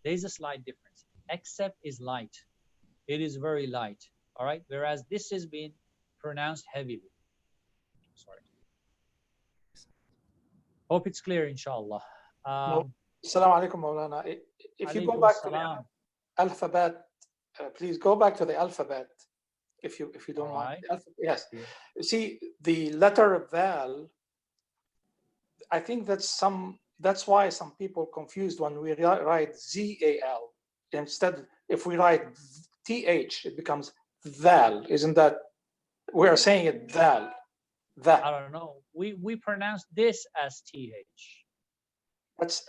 S1: there is a slight difference. Except is light. It is very light. All right. Whereas this has been pronounced heavily. Sorry. Hope it's clear, inshallah.
S5: Assalamu alaikum, Maulana. If you go back to the alphabet, please go back to the alphabet, if you don't mind. Yes. See, the letter Val, I think that's why some people confused when we write ZAL. Instead, if we write TH, it becomes Val. Isn't that, we are saying it Val.
S1: I don't know. We pronounce this as TH.
S5: That's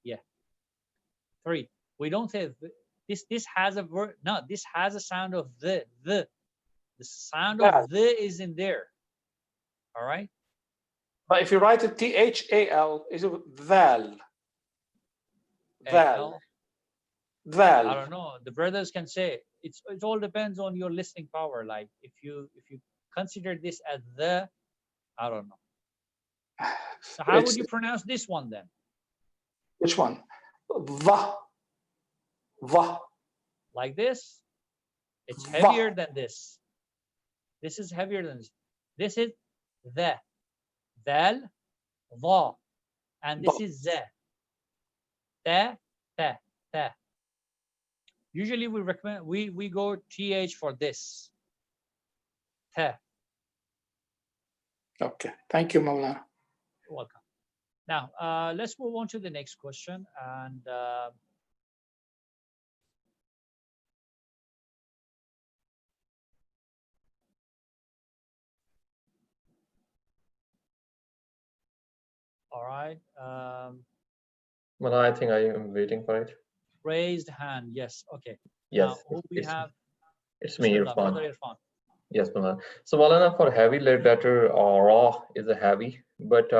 S1: yeah. 3. We don't say this has a word. No, this has a sound of the. The sound of the is in there. All right.
S5: But if you write it THAL, is it Val? Val. Val.
S1: I don't know. The brothers can say it all depends on your listening power. Like if you consider this as the, I don't know. So how would you pronounce this one then?
S5: Which one? Va. Va.
S1: Like this? It's heavier than this. This is heavier than this. This is the. Dal, va. And this is za. Ta, ta, ta. Usually we recommend we go th for this. Ta.
S5: Okay. Thank you, Maulana.
S1: You're welcome. Now let's move on to the next question. And all right.
S10: Well, I think I am waiting for it.
S1: Raised hand. Yes. Okay.
S10: Yes.
S1: Now who we have?
S10: It's me,
S1: Brother
S10: Irfan.
S1: Irfan.
S10: Yes, Maulana. So Maulana, for heavy letter, raw is a heavy, but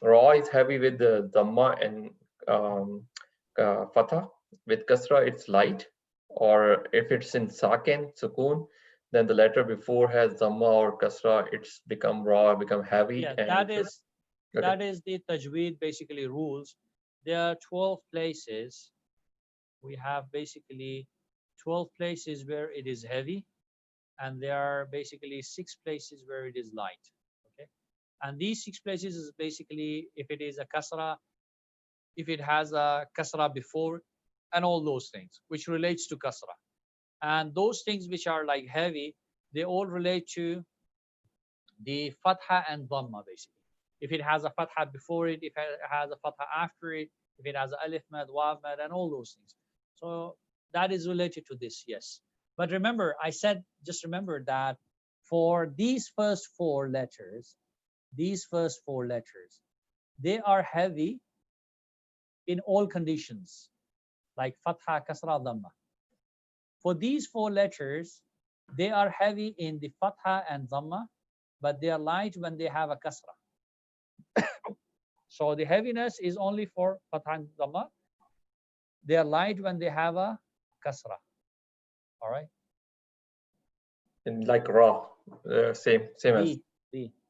S10: raw is heavy with the dhamma and fatha. With kasra, it's light. Or if it's in sakin, sukoon, then the letter before has dhamma or kasra, it's become raw, become heavy.
S1: Yeah,
S10: and
S1: that is the tajweed basically rules. There are 12 places. We have basically 12 places where it is heavy, and there are basically 6 places where it is light. Okay, and these 6 places is basically if it is a kasra, if it has a kasra before, and all those things which relates to kasra. And those things which are like heavy, they all relate to the fatha and dhamma basically. If it has a fatha before it, if it has a fatha after it, if it has a alif mad, waw mad, and all those things. So that is related to this, yes. But remember, I said, just remember that for these first 4 letters, they are heavy in all conditions, like fatha, kasra, dhamma. For these 4 letters, they are heavy in the fatha and dhamma, but they are light when they have a kasra. So the heaviness is only for fatha and dhamma. They are light when they have a kasra. All right.
S10: And like raw, same as.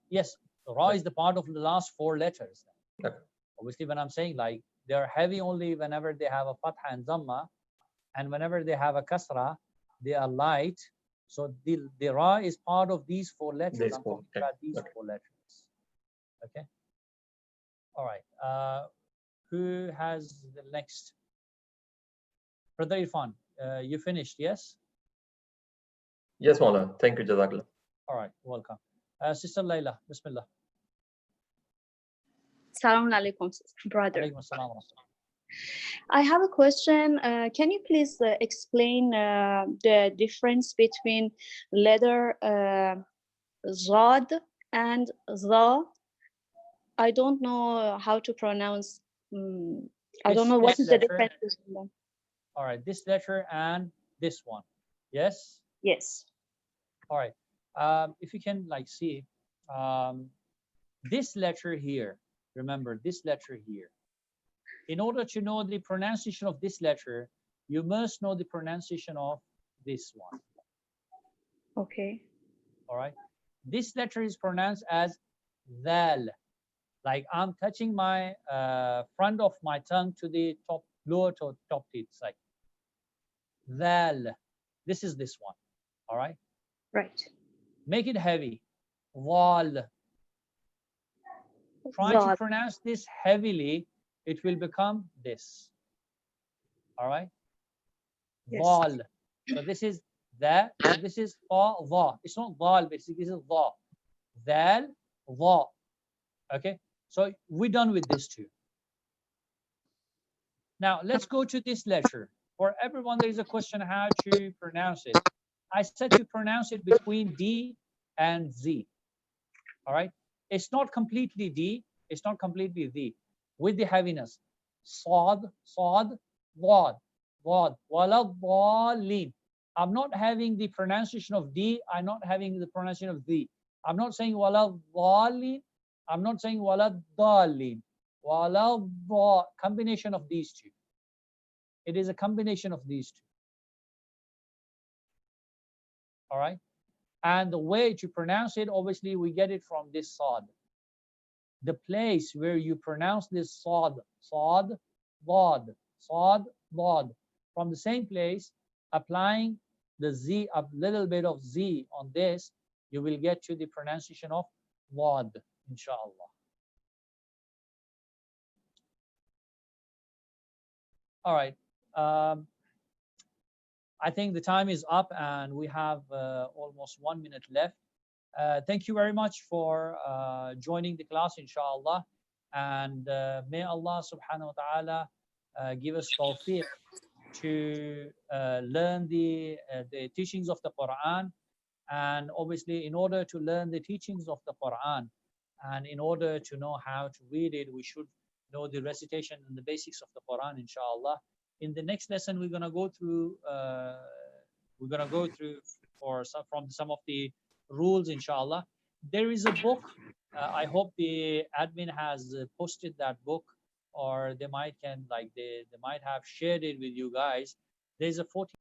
S1: Yes, ra is the part of the last 4 letters.
S10: Okay.
S1: Obviously, when I'm saying like they are heavy only whenever they have a fatha and dhamma, and whenever they have a kasra, they are light. So the ra is part of these four letters. I'm talking about these four letters. Okay. All right. Who has the next? Brother Irfan, you finished, yes?
S10: Yes, Maulana. Thank you, Jazakallah.
S1: All right, welcome. Sister Layla, Bismillah.
S12: Assalamu alaikum, brother.
S1: Alaikum assalam.
S12: I have a question. Can you please explain the difference between letter Zad and Za? I don't know how to pronounce. I don't know what is the difference between them.
S1: All right, this letter and this one. Yes?
S12: Yes.
S1: All right. If you can like see this letter here, remember this letter here. In order to know the pronunciation of this letter, you must know the pronunciation of this one.
S12: Okay.
S1: All right. This letter is pronounced as Dal. Like I'm touching my front of my tongue to the top, lower to top teeth. It's like Dal. This is this one. All right.
S12: Right.
S1: Make it heavy. Wal. Try to pronounce this heavily. It will become this. All right.
S12: Yes.
S1: Wal. So this is that. So this is va. It's not val, basically. This is va. Dal, va. Okay. So we're done with this too. Now let's go to this letter. For everyone, there is a question how to pronounce it. I said to pronounce it between D and Z. All right. It's not completely D. It's not completely D. With the heaviness. Sad, sad, wad, wad, waladhalin. I'm not having the pronunciation of D. I'm not having the pronunciation of Z. I'm not saying waladhalin. I'm not saying waladhalin. Waladhal. Combination of these two. It is a combination of these two. All right. And the way to pronounce it, obviously, we get it from this sad. The place where you pronounce this sad, sad, wad, sad, wad. From the same place, applying the Z, a little bit of Z on this, you will get to the pronunciation of wad, inshallah. All right. I think the time is up and we have almost 1 minute left. Thank you very much for joining the class, inshallah. And may Allah subhanahu wa ta'ala give us tawfiq to learn the teachings of the Quran. And obviously, in order to learn the teachings of the Quran and in order to know how to read it, we should know the recitation and the basics of the Quran, inshallah. In the next lesson, we're gonna go through for some of the rules, inshallah. There is a book. I hope the admin has posted that book, or they might have shared it with you guys. There's a 14